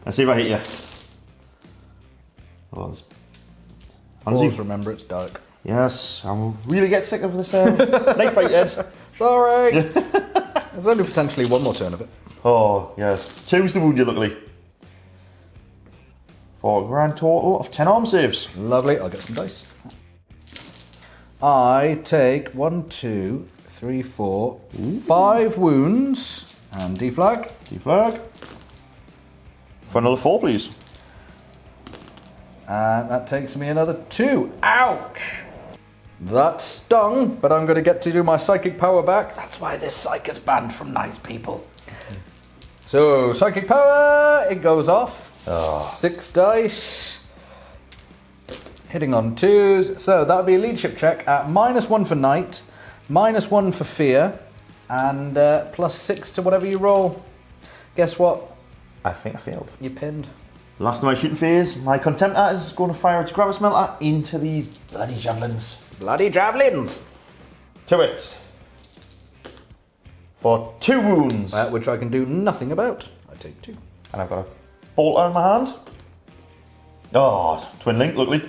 Let's see if I hit you. Oh, Always remember it's dark. yes, I'm really get sick of this night fight, Ed. Sorry. There's only potentially 1 more turn of it. Oh, yes. 2's the wound you, luckily. For a grand total of 10 arm saves. Lovely. I'll get some dice. I take 1, 2, 3, 4, 5 wounds and deflag. Deflag. For another 4, please. And that takes me another 2. Ouch! That stung, but I'm going to get to do my psychic power back. That's why this psych is banned from nice people. So, psychic power, it goes off. 6 dice. Hitting on 2s. So, that would be a leadership check at -1 for night, -1 for fear, and +6 to whatever you roll. Guess what? I think I failed. You pinned. Last of my shooting phase, my Contemptor is going to fire its Gravis Melter into these bloody javelins. Bloody javelins! 2 hits. For 2 wounds. Which I can do nothing about. I take 2. And I've got a bolter in my hand. Oh, twin link, luckily.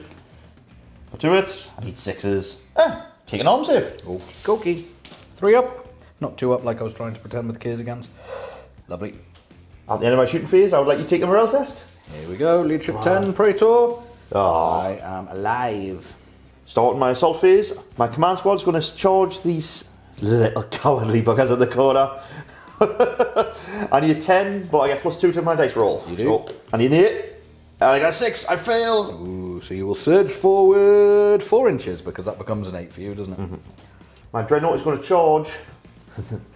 For 2 hits, I need 6s. Take an arm save. Okey-dokey. 3 up. Not 2 up like I was trying to pretend with K's against. Lovely. At the end of my shooting phase, I would like you to take a morale test. Here we go. Leadership 10, Praetor. Oh. I am alive. Starting my assault phase, my command squad is going to charge these little cowardly buggers at the corner. I need a 10, but I get +2 to my dice roll. You do. So I need an 8, and I got a 6. I fail. Ooh, so you will surge forward 4 inches because that becomes an 8 for you, doesn't it? Mm-hmm. My dreadnought is going to charge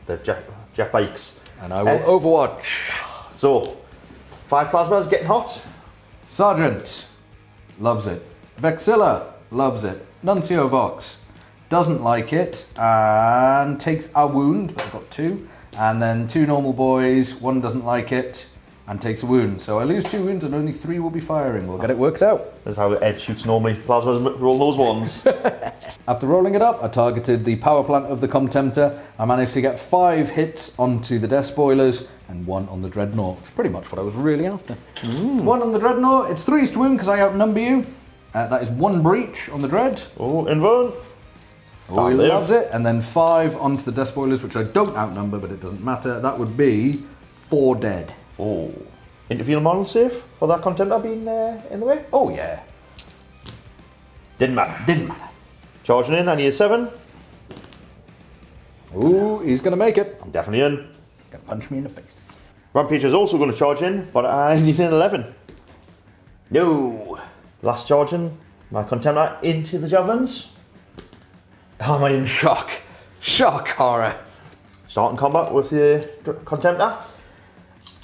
the jet bikes. And I will overwatch. So, 5 plasmas getting hot. Sergeant loves it. Vexilla loves it. Nuncio Vox doesn't like it and takes a wound, but I've got 2. And then 2 normal boys, 1 doesn't like it and takes a wound. So I lose 2 wounds and only 3 will be firing. We'll get it worked out. That's how Ed shoots normally. Plasmas roll those ones. After rolling it up, I targeted the power plant of the Contemptor. I managed to get 5 hits onto the death spoilers and 1 on the Dreadnought. Pretty much what I was really after. 1 on the Dreadnought. It's 3's to win because I outnumber you. That is 1 breach on the Dread. Oh, invern. Oh, he loves it. And then 5 onto the death spoilers, which I don't outnumber, but it doesn't matter. That would be 4 dead. Oh. Interfield model safe for that Contemptor being in the way? Oh, yeah. Didn't matter. Didn't matter. Charging in, I need a 7. Ooh, he's going to make it. I'm definitely in. Gonna punch me in the face. Rampage is also going to charge in, but I need an 11. No. Last charging, my Contemptor into the javelins. I'm in Shock. Shock horror. starting combat with the Contemptor.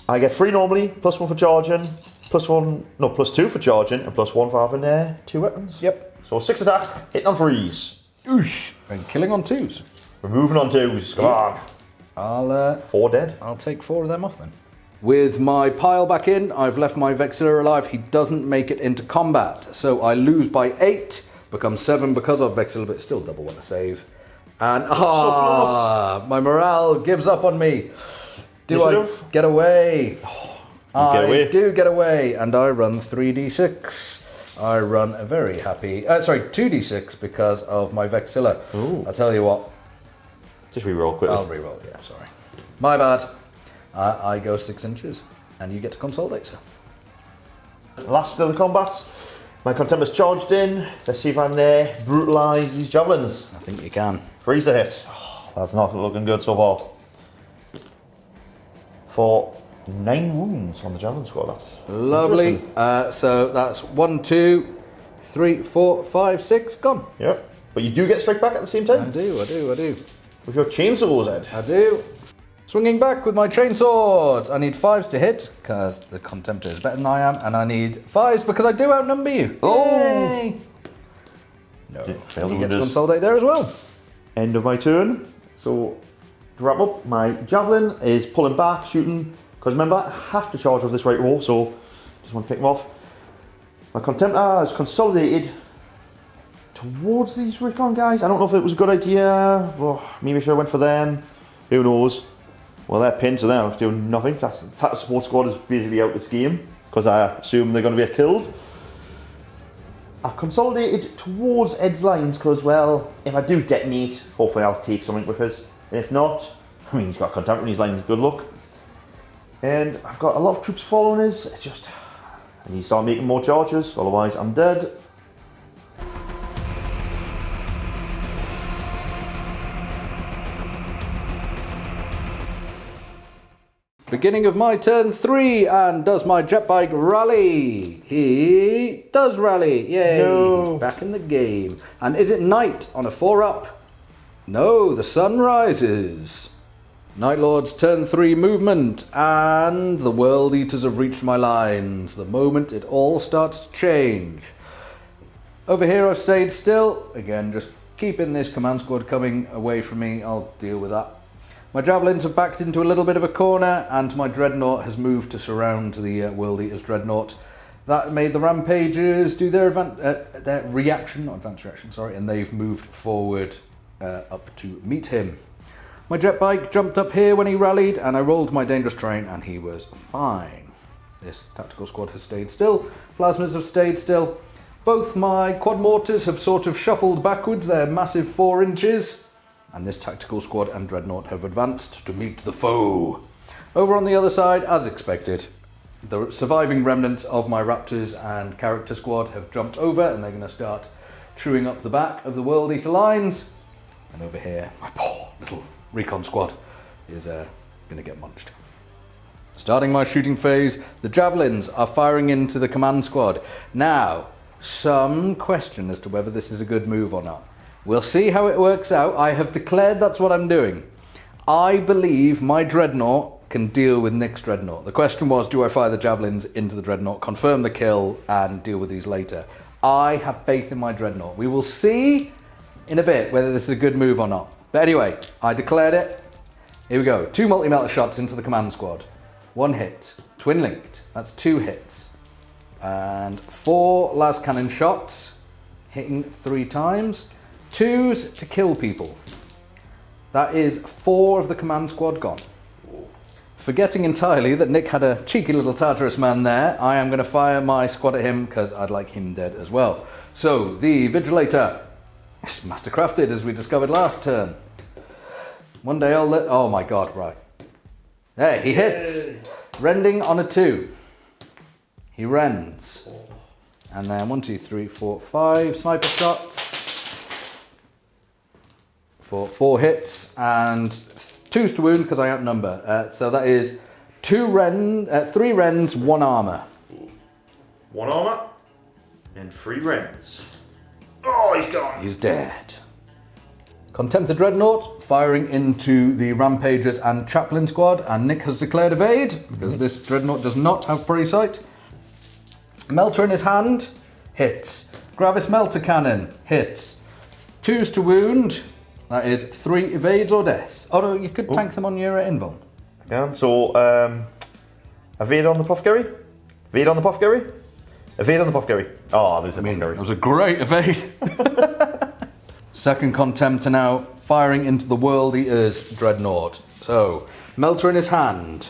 I get 3 normally, +1 for charging, +2 for charging, and +1 for having 2 weapons. Yep. So 6 attack, hitting on 3s. Oosh. And killing on 2s. We're moving on 2s. Come on. I'll 4 dead. I'll take 4 of them off then. With my pile back in, I've left my Vexilla alive. He doesn't make it into combat. So I lose by 8, become 7 because of Vexilla, but still double when I save. And my morale gives up on me. Do Initiative? I get away? I do get away, and I run 3d6. I run a very happy, 2d6 because of my Vexilla. Ooh. I'll tell you what. Just reroll quickly. I'll reroll, yeah, sorry. My bad. I go 6 inches, and you get to consolidate, sir. Last of the combats. My Contemptor's charged in. Let's see if I can brutalise these javelins. I think you can. Freeze the hit. Oh, that's not looking good so far. For 9 wounds on the javelin squad. That's lovely. So that's 1, 2, 3, 4, 5, 6 gone. Yep. But you do get strike back at the same I time. do. With your chainsaws, Ed. I do. Swinging back with my chain swords. I need 5s to hit, because the Contemptor is better than I am, and I need 5s because I do outnumber you. Oh! Yay. No. Failed You get to wounders. consolidate there as well. End of my turn. So, to wrap up, my javelin is pulling back, shooting, because remember, I have to charge with this right roll, so just want to pick them off. My Contemptor is consolidated towards these recon guys. I don't know if it was a good idea. Well, maybe I should have went for them. Who knows? Well, they're pinned, so they're doing nothing. That support squad is basically out this game, because I assume they're going to be killed. I've consolidated towards Ed's lines, because, well, if I do detonate, hopefully I'll take something with us. And if not, I mean, he's got Contemptor in his lines, good luck. And I've got a lot of troops following us. It's just, I need to start making more charges, otherwise I'm dead. Beginning of my turn 3, and does my jet bike rally? He does rally. Yay! No. He's back in the game. And is it night on a 4-up? No, the sun rises. Night Lord's turn 3 movement, and the World Eaters have reached my lines. The moment it all starts to change. Over here I've stayed still. Again, just keeping this command squad coming away from me. I'll deal with that. My javelins have backed into a little bit of a corner, and my dreadnought has moved to surround the World Eaters dreadnought. That made the rampagers do their reaction, not advanced reaction, sorry, and they've moved forward up to meet him. My jet bike jumped up here when he rallied, and I rolled my dangerous terrain, and he was fine. This tactical squad has stayed still. Plasmas have stayed still. Both my quad mortars have sort of shuffled backwards. They're massive 4 inches. And this tactical squad and dreadnought have advanced to meet the foe. Over on the other side, as expected, the surviving remnants of my Raptors and character squad have jumped over, and they're going to start chewing up the back of the World Eater lines. And over here, my poor little recon squad is going to get munched. Starting my shooting phase, the javelins are firing into the command squad. Now, some question as to whether this is a good move or not. We'll see how it works out. I have declared that's what I'm doing. I believe my dreadnought can deal with Nick's dreadnought. The question was, do I fire the javelins into the dreadnought, confirm the kill, and deal with these later? I have faith in my dreadnought. We will see in a bit whether this is a good move or not. But anyway, I declared it. Here we go. 2 multi-melter shots into the command squad. 1 hit. Twin linked. That's 2 hits. And 4 las cannon shots, hitting 3 times. 2s to kill people. That is 4 of the command squad gone. Forgetting entirely that Nick had a cheeky little Tartarus man there, I am going to fire my squad at him because I'd like him dead as well. So, the Vigilator is mastercrafted, as we discovered last turn. One day I'll let... Oh my god, right. There, he hits. Rending on a 2. He rends. And then 1, 2, 3, 4, 5 sniper shots. For 4 hits and 2s to wound because I outnumber. So that is 3 rends, 1 armor. 1 armor and 3 rends. Oh, he's gone. He's dead. Contemptor Dreadnought firing into the Rampagers and Chaplain squad, and Nick has declared evade because this Dreadnought does not have prey sight. Melter in his hand, hits. Gravis Melter Cannon, hits. 2s to wound. That is 3 evades or death. Oh no, you could tank them on your invuln. Yeah, so evade on the Puffgary. Evade on the Puffgary. Evade on the Puffgary. Oh, there's a Puffgary. That was a great evade. Second Contemptor now, firing into the World Eater's Dreadnought. So, Melter in his hand.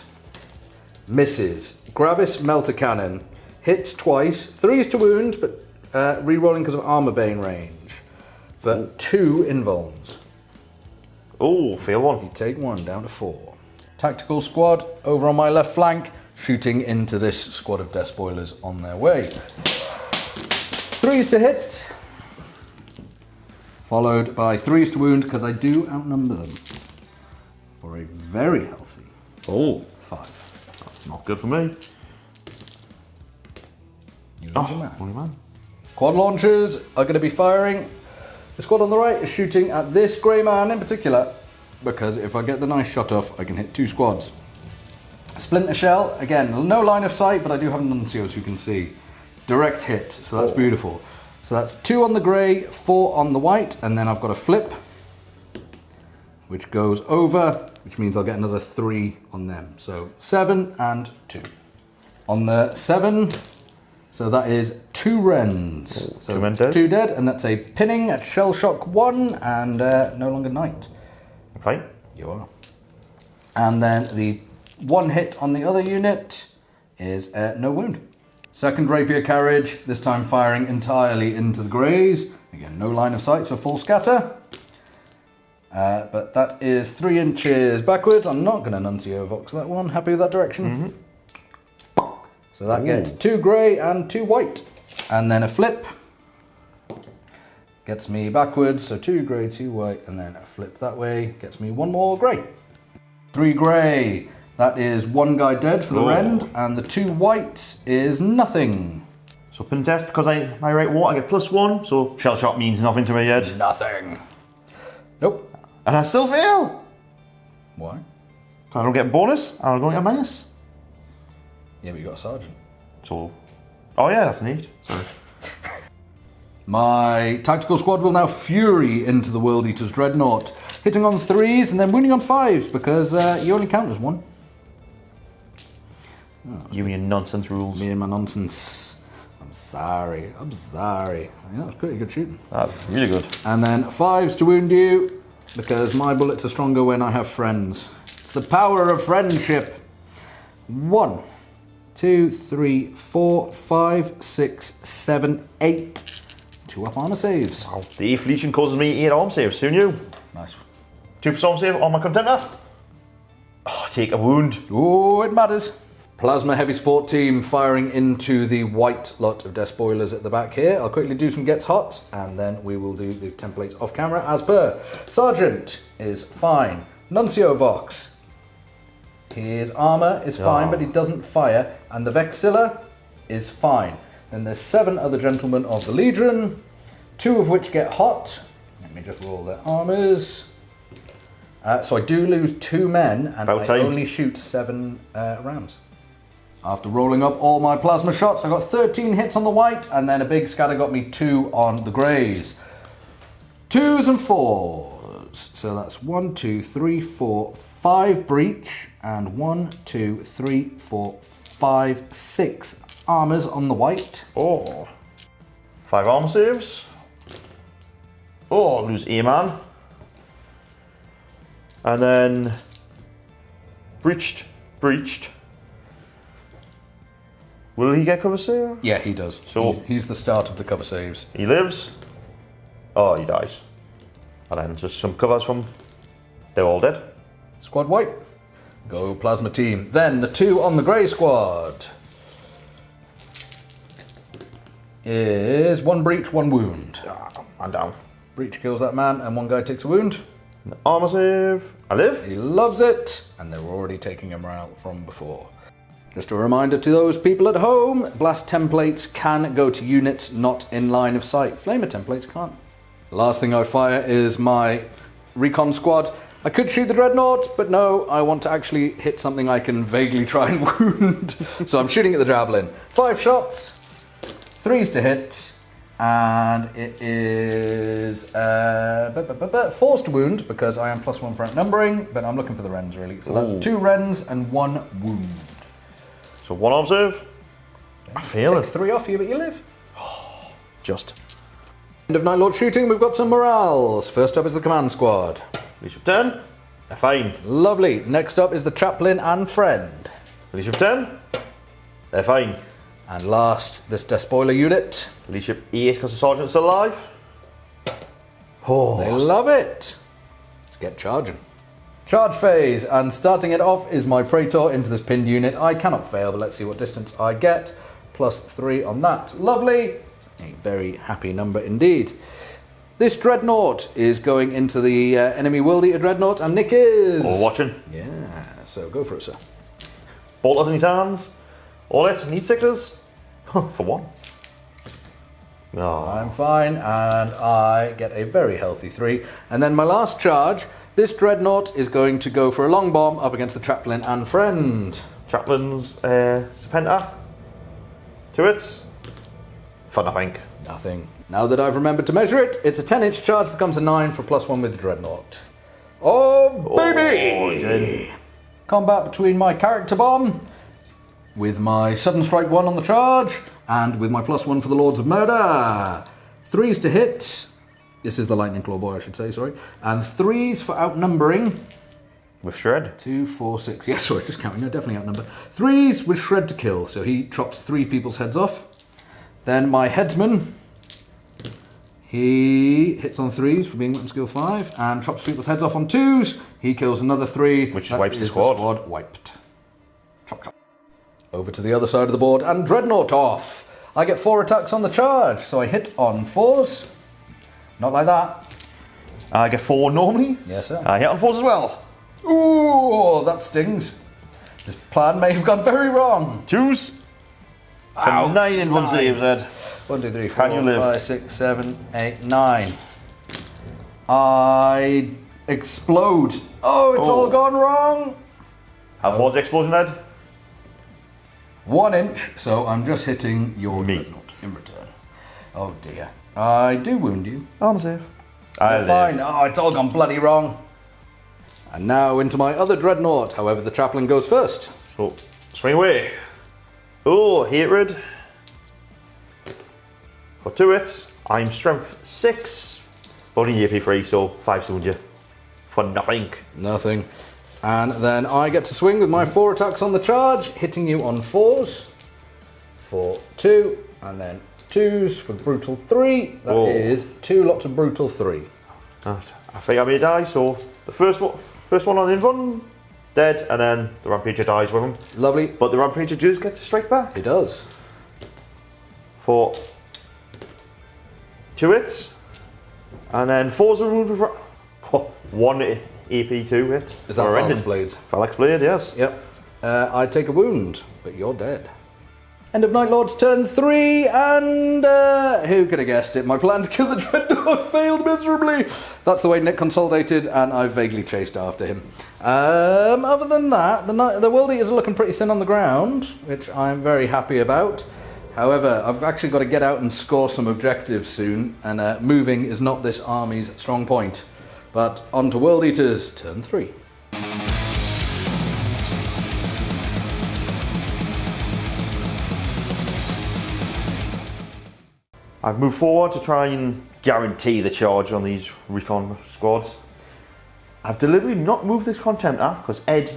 Misses. Gravis Melter Cannon. Hits twice. 3s to wound, but re-rolling because of Armor Bane range. For 2 invulns. Oh, fail 1. You take 1, down to 4. Tactical squad over on my left flank, shooting into this squad of death spoilers on their way. 3s to hit, followed by 3s to wound because I do outnumber them for a very healthy 5. That's not good for me. You lose a man. Only man. Quad launchers are going to be firing The squad on the right is shooting at this grey man in particular, because if I get the nice shot off, I can hit 2 squads. Splinter shell, again, no line of sight, but I do have nuncios who can see. Direct hit, so that's beautiful. So that's 2 on the grey, 4 on the white, and then I've got a flip, which goes over, which means I'll get another 3 on them. So 7 and 2. On the 7, so that is 2 Wrens. So 2 men dead. 2 dead, and that's a pinning at shell shock 1, and no longer knight. Fine. You are. And then the 1 hit on the other unit is no wound. Second rapier carriage, this time firing entirely into the greys. Again, no line of sight, so full scatter. But that is 3 inches backwards. I'm not going to nuncio vox that one. Happy with that direction? So that gets 2 grey and 2 white. And then a flip. Gets me backwards, so 2 grey, 2 white, and then a flip that way. Gets me 1 more grey. 3 grey. That is 1 guy dead for the rend, and the 2 white is nothing. So pin test, because my right war, I get +1, so shell shock means nothing to me yet. Nothing. Nope. And I still fail. Why? I don't get a bonus, and I'm going to get a minus. Yeah, but you got a sergeant. So, oh yeah, that's neat. Sorry. My tactical squad will now fury into the World Eater's Dreadnought, hitting on 3s and then wounding on 5s, because you only count as 1. You and your nonsense rules. Me and my nonsense. I'm sorry. I'm sorry. Yeah, that was pretty good shooting. That's really good. And then 5s to wound you, because my bullets are stronger when I have friends. It's the power of friendship. 1, 2, 3, 4, 5, 6, 7, 8. 2 up armor saves. Wow. The 8th Legion causes me 8 arm saves, who knew? Nice. 2 storm save on my contender. Oh, take a wound. Oh, it matters. Plasma heavy support team firing into the white lot of death spoilers at the back here. I'll quickly do some gets hot, and then we will do the templates off camera as per. Sergeant is fine. Nuncio Vox. His armor is fine, but he doesn't fire. And the Vexilla is fine. Then there's 7 other gentlemen of the Legion, 2 of which get hot. Let me just roll their armors. So I do lose 2 men, and I only shoot 7 rounds. After rolling up all my plasma shots, I got 13 hits on the white, and then a big scatter got me 2 on the greys. 2s and 4s. So that's 1, 2, 3, 4, 5 breach, and 1, 2, 3, 4, 5, 6 armors on the white. Oh. 5 armor saves. Oh, lose A-man. And then breached. Will he get cover save? Yeah, he does. So he's the start of the cover saves. He lives. Oh, he dies. And then just some covers from. They're all dead. Squad white. Go plasma team. Then the 2 on the grey squad is 1 breach, 1 wound. Man down. Breach kills that man, and 1 guy takes a wound. Armor save. I live. He loves it, and they were already taking him out from before. Just a reminder to those people at home, blast templates can go to units not in line of sight. Flamer templates can't. The last thing I fire is my recon squad. I could shoot the Dreadnought, but no, I want to actually hit something I can vaguely try and wound. So I'm shooting at the Javelin. 5 shots, 3s to hit, and it is 4s to wound, because I am +1 for outnumbering, but I'm looking for the Wrens really. So that's 2 Wrens and 1 wound. So 1 arm save. I feel it. 3 off you, but you live. Just. End of Night Lord shooting, we've got some morales. First up is the command squad. Leash of 10. They're fine. Lovely. Next up is the chaplain and friend. Leash of 10. They're fine. And last, this death spoiler unit. Leash of 8 because the sergeant's still alive. Oh. They love it. Let's get charging. Charge phase, and starting it off is my Praetor into this pinned unit. I cannot fail, but let's see what distance I get. +3 on that. Lovely. A very happy number indeed. This Dreadnought is going into the enemy World Eater Dreadnought, and Nick is... All watching. Yeah, so go for it, sir. Bolters in his hands. All it, need 6s. For 1. Oh. I'm fine, and I get a very healthy 3. And then my last charge, this dreadnought is going to go for a long bomb up against the chaplain and friend. Chaplain's Serpenta. 2 hits. For nothing. Nothing. Now that I've remembered to measure it, it's a 10-inch charge, becomes a 9 for +1 with the dreadnought. Oh, baby! Combat between my character bomb, with my sudden strike 1 on the charge, and with my +1 for the Lords of Murder. 3s to hit. This is the Lightning Claw boy, I should say, sorry. And 3s for outnumbering. With Shred. 2, 4, 6. Yes, sorry, just counting. No, definitely outnumbered. 3s with Shred to kill, so he chops 3 people's heads off. Then my headsman, he hits on 3s for being weapon skill 5 and chops people's heads off on 2s. He kills another 3. Which wipes the squad. Wiped. Chop, chop. Over to the other side of the board and dreadnought off. I get 4 attacks on the charge, so I hit on 4s. Not like that. I get 4 normally. Yes, sir. I hit on 4s as well. Ooh, that stings. This plan may have gone very wrong. 2s. For Ouch, 9 in 1 saves, Ed. 1, 2, 3, Can you 4, live? 5, 6, 7, 8, 9. I explode. Oh, it's all gone wrong. How was the explosion, Ed? 1 inch, so I'm just hitting your Me. dreadnought in return. Oh dear. I do wound you. I'm safe. I live. Fine. Oh, it's all gone bloody wrong. And now into my other dreadnought. However, the chaplain goes first. So, swing away. Oh, hatred. For 2 hits, I'm strength 6. Only AP 3, so 5 wound you. For nothing. Nothing. And then I get to swing with my 4 attacks on the charge, hitting you on 4s. For 2, and then 2s for brutal 3. That is 2 lots of brutal 3. I think I may die, so the first one on the invuln, dead, and then the Rampager dies with him. Lovely. But the Rampager does get to strike back. He does. For 2 hits. And then 4's a wound with 1 AP 2 hit. Is that Phalanx Blades? Phalanx Blade, yes. Yep. I take a wound, but you're dead. End of Night Lord's turn 3, and who could have guessed it? My plan to kill the Dreadnought failed miserably. That's the way Nick consolidated, and I vaguely chased after him. Other than that, the World Eaters are looking pretty thin on the ground, which I'm very happy about. However, I've actually got to get out and score some objectives soon, and moving is not this army's strong point. But on to World Eaters, turn 3. I've moved forward to try and guarantee the charge on these recon squads. I've deliberately not moved this contemptor because Ed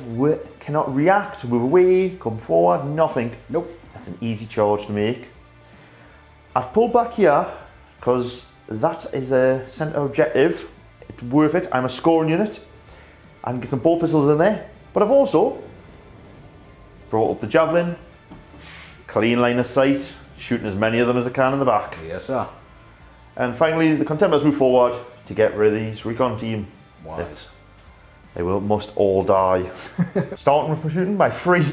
cannot react, move away, come forward, nothing. Nope. That's an easy charge to make. I've pulled back here because that is a centre objective. It's worth it. I'm a scoring unit. I can get some ball pistols in there. But I've also brought up the javelin, clean line of sight, shooting as many of them as I can in the back. Yes, sir. And finally, the contemptors move forward to get rid of these recon team. Wise. They must all die. Starting with my shooting, my three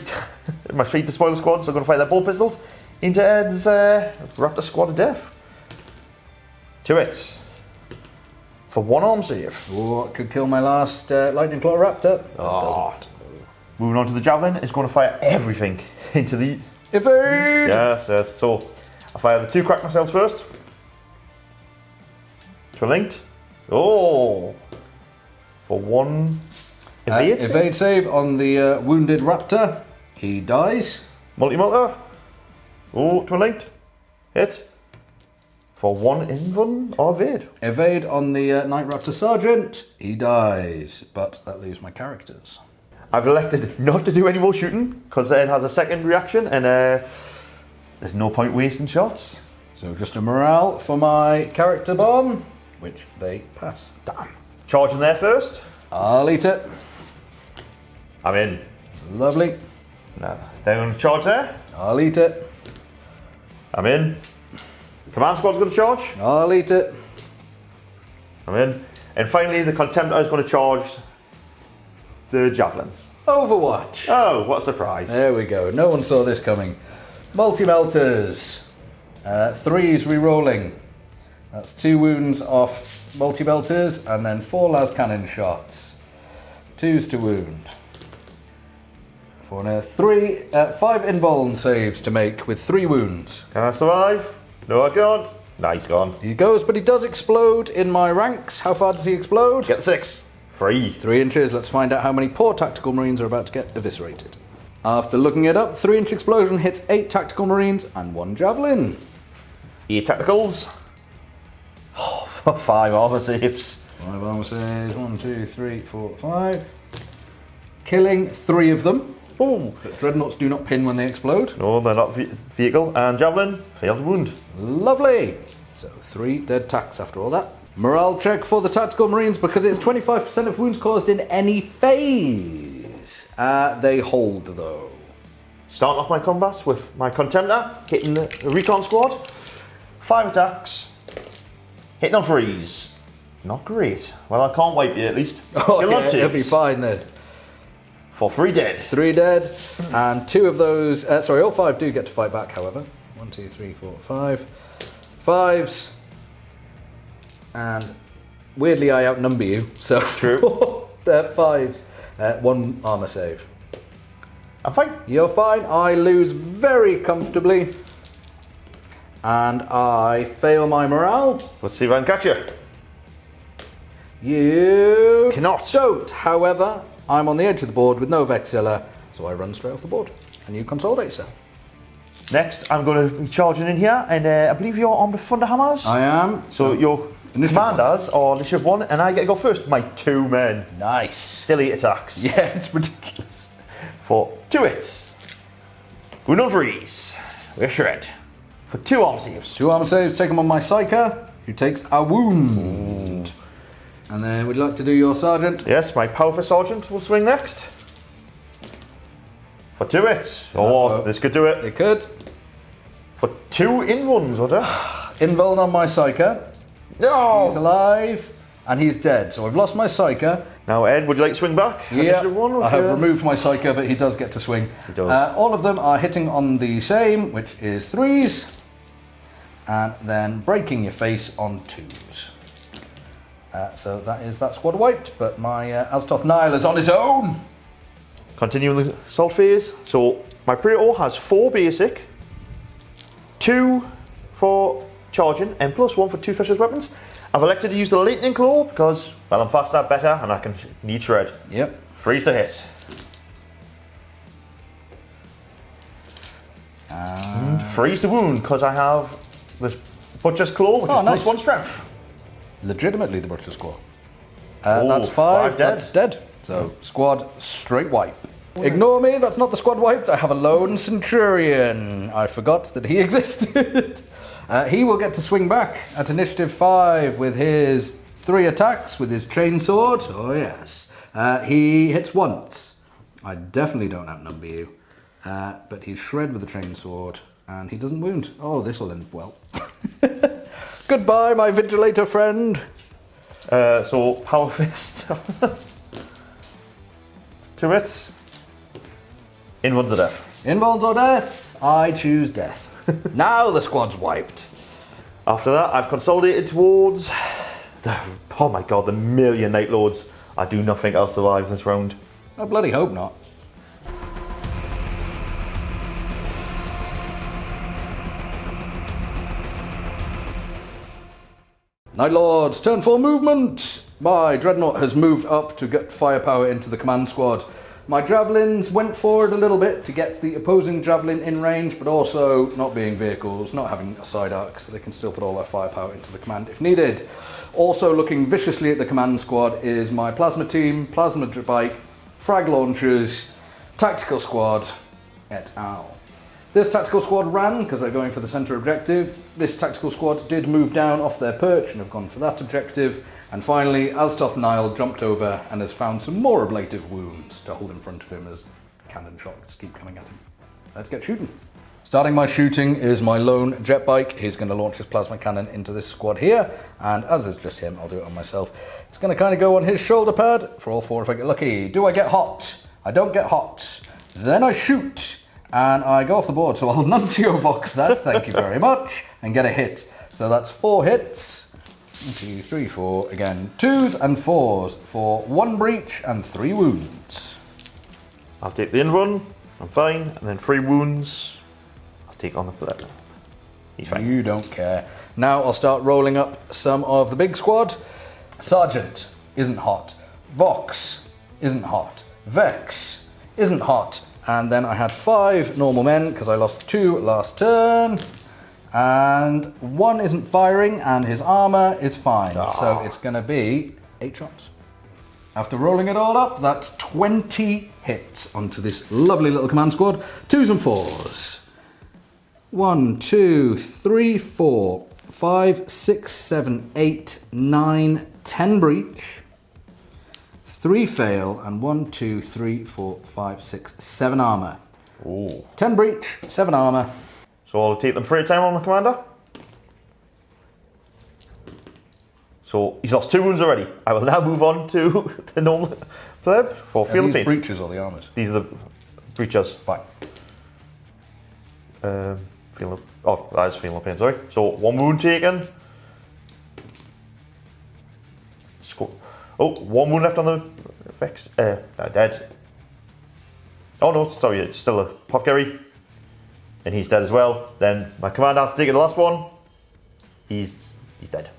despoiler squads are going to fire their ball pistols into Ed's Raptor squad of death. 2 hits. For 1 arm save. Oh, could kill my last Lightning Claw Raptor. Oh. Moving on to the javelin, it's going to fire everything into the... Evade! Yes. So, I fire the 2 crack missiles first. To linked. Oh! For 1 evade save. Evade save on the wounded Raptor. He dies. Multi-multer. Oh, to linked. Hit. For 1 invuln or evade. Evade on the Night Raptor Sergeant. He dies, but that leaves my characters. I've elected not to do any more shooting because it has a second reaction and there's no point wasting shots. So just a morale for my character bomb, which they pass. Damn. Charging there first. I'll eat it. I'm in. Lovely. No, they're going to charge there. I'll eat it. I'm in. Command squad's going to charge. I'll eat it. I'm in. And finally, the contemptor is going to charge the javelins. Overwatch. Oh, what a surprise. There we go. No one saw this coming. Multi-melters. 3s re-rolling. That's 2 wounds off multi-belters, and then 4 las cannon shots. 2s to wound. 4 and a 3, 5 invuln saves to make with 3 wounds. Can I survive? No, I can't. Nice, gone. He goes, but he does explode in my ranks. How far does he explode? Get the 6. 3. 3 inches. Let's find out how many poor tactical marines are about to get eviscerated. After looking it up, 3-inch explosion hits 8 tactical marines and 1 javelin. 8 tacticals. 5 armor saves. 5 armor saves. 1, 2, 3, 4, 5. Killing 3 of them. Oh, But dreadnoughts do not pin when they explode. no, they're not vehicle. And javelin, failed wound. Lovely. So 3 dead tacks after all that. Morale check for the tactical marines because it's 25% of wounds caused in any phase. They hold though. Starting off my combats with my contender, hitting the recon squad. 5 attacks. Hitting on 3s. Not great. Well, I can't wipe you at least. Oh Kill on yeah, it'll be 2s. fine then. For 3 dead. 3 dead, and 2 of those, sorry, all 5 do get to fight back, however. 1, 2, 3, 4, 5. 5s. And weirdly, I outnumber you, so True. they're 5s. 1 armor save. I'm fine. You're fine. I lose very comfortably. And I fail my morale. Let's see if I can catch you. You Cannot. don't. However, I'm on the edge of the board with no Vexilla, so I run straight off the board. And you consolidate, sir. Next, I'm going to be charging in here, and I believe you're on the Thunderhammers. I am. So your Initiative commanders are initiative 1, and I get to go first. My 2 men. Nice. Still 8 attacks. Yeah, it's ridiculous. For 2 hits. Wound on 3s. We're shred. For 2 arm saves. 2 armor saves, take him on my Psyker, who takes a wound. And then we'd like to do your Sergeant. Yes, my powerful sergeant will swing next. For 2 hits. Oh, this could do it. It could. For 2 in ones, order. Invuln on my Psyker. He's No! alive. And he's dead. So I've lost my Psyker. Now, Ed, would you like to swing back? Yeah, Initiative 1, I have removed my Psyker, but he does get to swing. He does. All of them are hitting on the same, which is 3s. And then breaking your face on 2s. So that is that squad wiped, but my Aztoth Nile is on his own. Continuing the assault phase. So, my Praetor has 4 basic, 2 for charging, and plus 1 for 2 specialist weapons. I've elected to use the Lightning Claw because, well, I'm faster, better, and I can need shred. Yep. 3's to hit. And 3's to wound because I have this Butcher's Claw, which Oh, is nice. plus 1 strength. legitimately the Butcher's Claw. Oh, That's 5, 5 dead. that's dead. So squad straight wipe. Ignore me, that's not the squad wiped. I have a lone Centurion. I forgot that he existed. He will get to swing back at initiative 5 with his 3 attacks with his chainsword. Oh yes. He hits once. I definitely don't outnumber you. But he's shred with the chainsword and he doesn't wound. Oh, this will end well. Goodbye, my vigilator friend. So, Power Fist. 2 hits. Inwards of death. Invulns or death? I choose death. Now the squad's wiped. After that, I've consolidated towards the, oh my god, the million Night Lords. I do not think I'll survive this round. I bloody hope not. Night Lords, turn 4 movement! My Dreadnought has moved up to get firepower into the command squad. My Javelins went forward a little bit to get the opposing Javelin in range, but also not being vehicles, not having a side arc, so they can still put all their firepower into the command if needed. Also looking viciously at the command squad is my Plasma Team, Plasma Bike, Frag Launchers, Tactical Squad, et al. This tactical squad ran because they're going for the centre objective. This tactical squad did move down off their perch and have gone for that objective. And finally, Aztoth Nile jumped over and has found some more ablative wounds to hold in front of him as cannon shots keep coming at him. Let's get shooting. Starting my shooting is my lone jet bike. He's going to launch his plasma cannon into this squad here. And as there's just him, I'll do it on myself. It's going to kind of go on his shoulder pad for all 4 if I get lucky. Do I get hot? I don't get hot. Then I shoot. and I go off the board, so I'll Nuncio box that, thank you very much, and get a hit. So that's 4 hits. 1, 2, 3, 4. Again, 2s and 4s for 1 breach and 3 wounds. I'll take the in run, I'm fine, and then 3 wounds. I'll take on the pleb. He's fine. You don't care. Now I'll start rolling up some of the big squad. Sergeant isn't hot. Vox isn't hot. Vex isn't hot. And then I had 5 normal men because I lost 2 last turn. And 1 isn't firing and his armor is fine. So it's going to be 8 shots. After rolling it all up, that's 20 hits onto this lovely little command squad. 2s and 4s. 1, 2, 3, 4, 5, 6, 7, 8, 9, 10 breach. 3 fail, and 1, 2, 3, 4, 5, 6, 7 armor. Ooh. 10 breach, 7 armor. So I'll take them for a time on the commander. So he's lost 2 wounds already. I will now move on to the normal pleb for field paint. These breaches or the armors? These are the breaches. Fine. That is field paint, sorry. So 1 wound taken. Oh, 1 wound left on the effects. Dead. Oh no, sorry, it's still a apothecary. And he's dead as well. Then my commander has to take the last one. He's dead.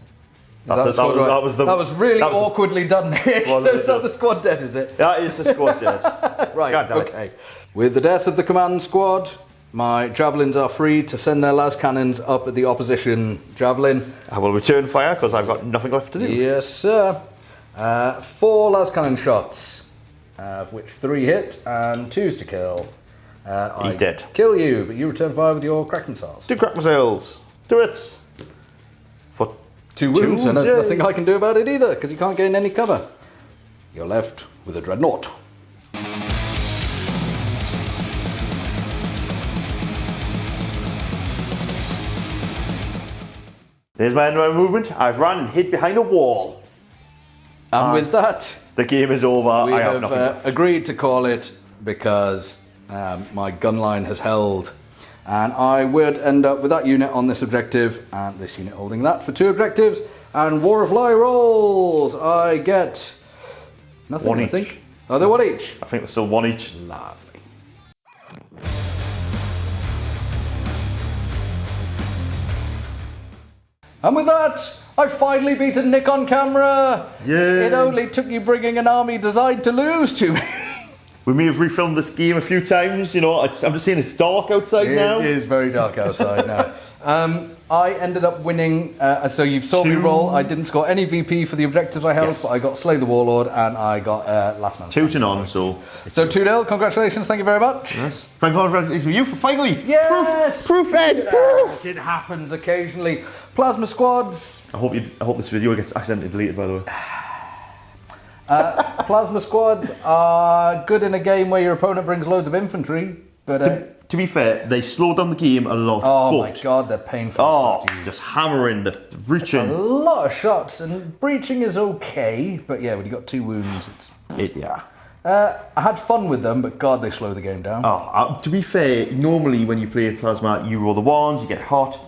That was really awkwardly done, Nick. So it's not the squad dead, is it? That is the squad dead. Right, okay. With the death of the command squad, my javelins are free to send their las cannons up at the opposition javelin. I will return fire because I've got nothing left to do. Yes, sir. 4 las cannon shots, of which 3 hit and 2s to kill. He's dead. Kill you, but you return fire with your Kraken missiles. 2 crack missiles. 2 hits. For 2 wounds, and there's nothing I can do about it either, because you can't gain any cover. You're left with a dreadnought. There's my end movement. I've run and hid behind a wall. And with that, the game is over. We I have have nothing left. agreed to call it because my gun line has held. And I would end up with that unit on this objective and this unit holding that for 2 objectives. And War of Lie rolls. I get nothing, 1 I each. think. Oh, they're 1 each. I think there's still 1 each. Lovely. And with that, I finally beaten Nick on camera. Yay. It only took you bringing an army designed to lose to me. We may have refilmed this game a few times, you know, I'm just saying it's dark outside now. It is very dark outside now. I ended up winning, so you've saw me roll. I didn't score any VP for the objectives I held, but I got Slay the Warlord and I got Last Man 2 to none, so 2-0, congratulations, thank you very much. Yes. Thank God for you for finally. Yes! Proof, Ed, proof! It happens occasionally. Plasma squads. I hope this video gets accidentally deleted, by the way. Plasma squads are good in a game where your opponent brings loads of infantry, but to be fair, they slowed down the game a lot. oh my god, they're painful. Oh, just hammering, the breaching. A lot of shots, and breaching is okay, but yeah, when you got 2 wounds, it's... Yeah. I had fun with them, but god, they slow the game down. To be fair, normally when you play Plasma, you roll the ones, you get hot.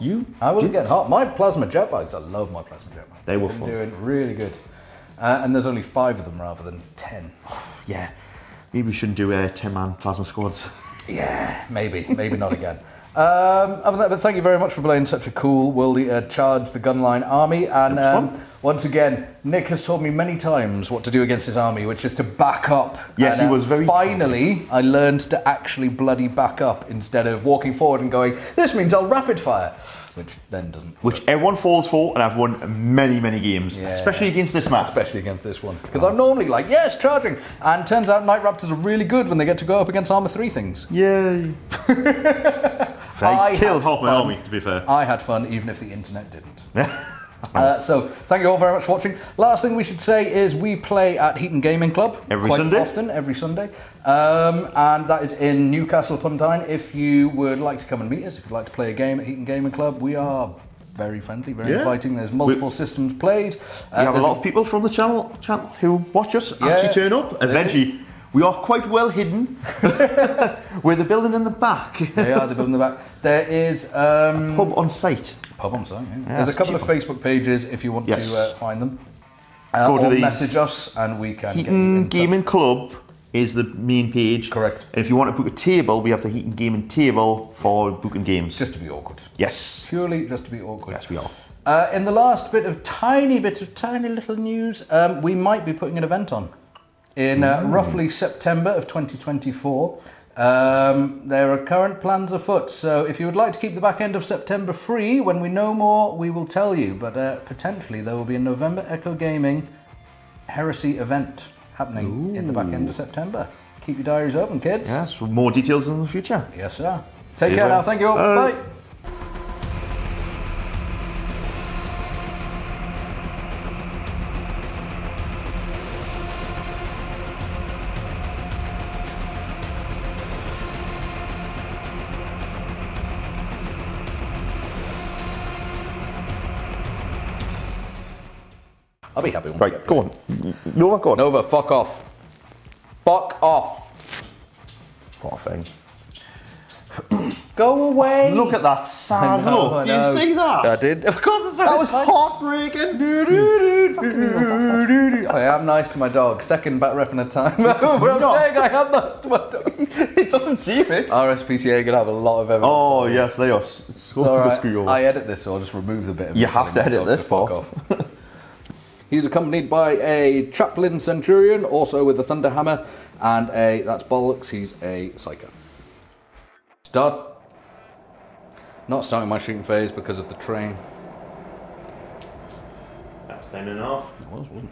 I wasn't getting hot. My plasma jetbags, I love my plasma jetbags. They were They're fun. doing really good. And there's only 5 of them rather than 10. Yeah, maybe we shouldn't do 10-man Plasma squads. Yeah, maybe not again. Other than that, but thank you very much for playing such a cool worldy Charge the Gunline army. And once again, Nick has told me many times what to do against his army, which is to back up. Yes, and, he was very... Finally, I learned to actually bloody back up instead of walking forward and going, this means I'll rapid fire. Which then doesn't work. Which everyone falls for, and I've won many, many games. Yeah. Especially against this map. Especially against this one. Because I'm normally like, yes, charging. And turns out Night Raptors are really good when they get to go up against Armour 3 things. Yay. I killed half my army, to be fair. I had fun, even if the internet didn't. So, thank you all very much for watching. Last thing we should say is we play at Heaton Gaming Club. Every Sunday? Often, every Sunday. And that is in Newcastle upon Tyne. If you would like to come and meet us, if you'd like to play a game at Heaton Gaming Club, we are very friendly, very inviting. There's multiple systems played. We have a lot of people from the channel who watch us actually turn up. Eventually, We are quite well hidden. We're the building in the back. They are the building in the back. There is Pub on site. Pub on site. Yeah. Yeah, There's a couple cheap of Facebook pages if you want Yes. to find them. Go to Or the message us and we can get you Heaton in touch. Gaming Club is the main page. Correct. And if you want to book a table, we have the Heaton Gaming table for booking games. Just to be awkward. Yes. Purely just to be awkward. Yes, we are. In the last bit of tiny little news, we might be putting an event on in roughly September of 2024. There are current plans afoot, so if you would like to keep the back end of September free, when we know more, we will tell you. But potentially there will be a November Echo Gaming Heresy event happening in the back end of September. Keep your diaries open, kids. Yes, for more details in the future. Yes, sir. Take See you care later. now. Thank you all. Bye. I'll be happy when we Right, get go on. Nova, go on. Nova, fuck off. Fuck off. What a thing. Go away. Look at that sad look. Do you see that? I did. Of course it's That was heartbreaking. I am nice to my dog. Second bat rep in a time. But I'm saying I am nice to my dog. It doesn't seem it. RSPCA are going to have a lot of evidence. Oh, yes, they are. So It's all right. screw you I edit this, so I'll just remove the bit of You it have to telling my edit dog this to fuck part. off. He's accompanied by a chaplain centurion, also with a thunderhammer, and that's bollocks, he's a psycho. Start. Not starting my shooting phase because of the train. That's 10.5. It wasn't.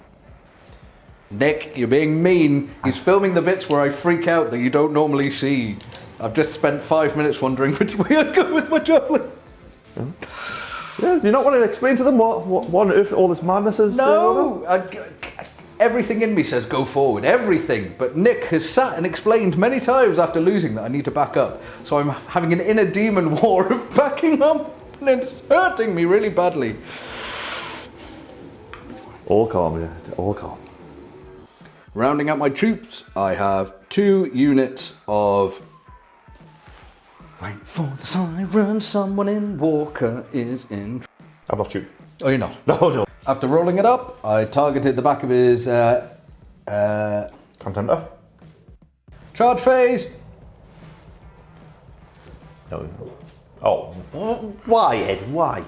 Nick, you're being mean. He's filming the bits where I freak out that you don't normally see. I've just spent 5 minutes wondering which way I go with my javelin. Yeah, do you not want to explain to them what on earth all this madness is? No! Everything in me says go forward, everything. But Nick has sat and explained many times after losing that I need to back up. So I'm having an inner demon war of backing up, and it's hurting me really badly. All calm, yeah. All calm. Rounding out my troops, I have 2 units of... Wait for the siren, someone in Walker is in... I'm not shooting. Oh, you're not? No. After rolling it up, I targeted the back of his Contender? charge phase. No. Oh. Why, Ed? Why?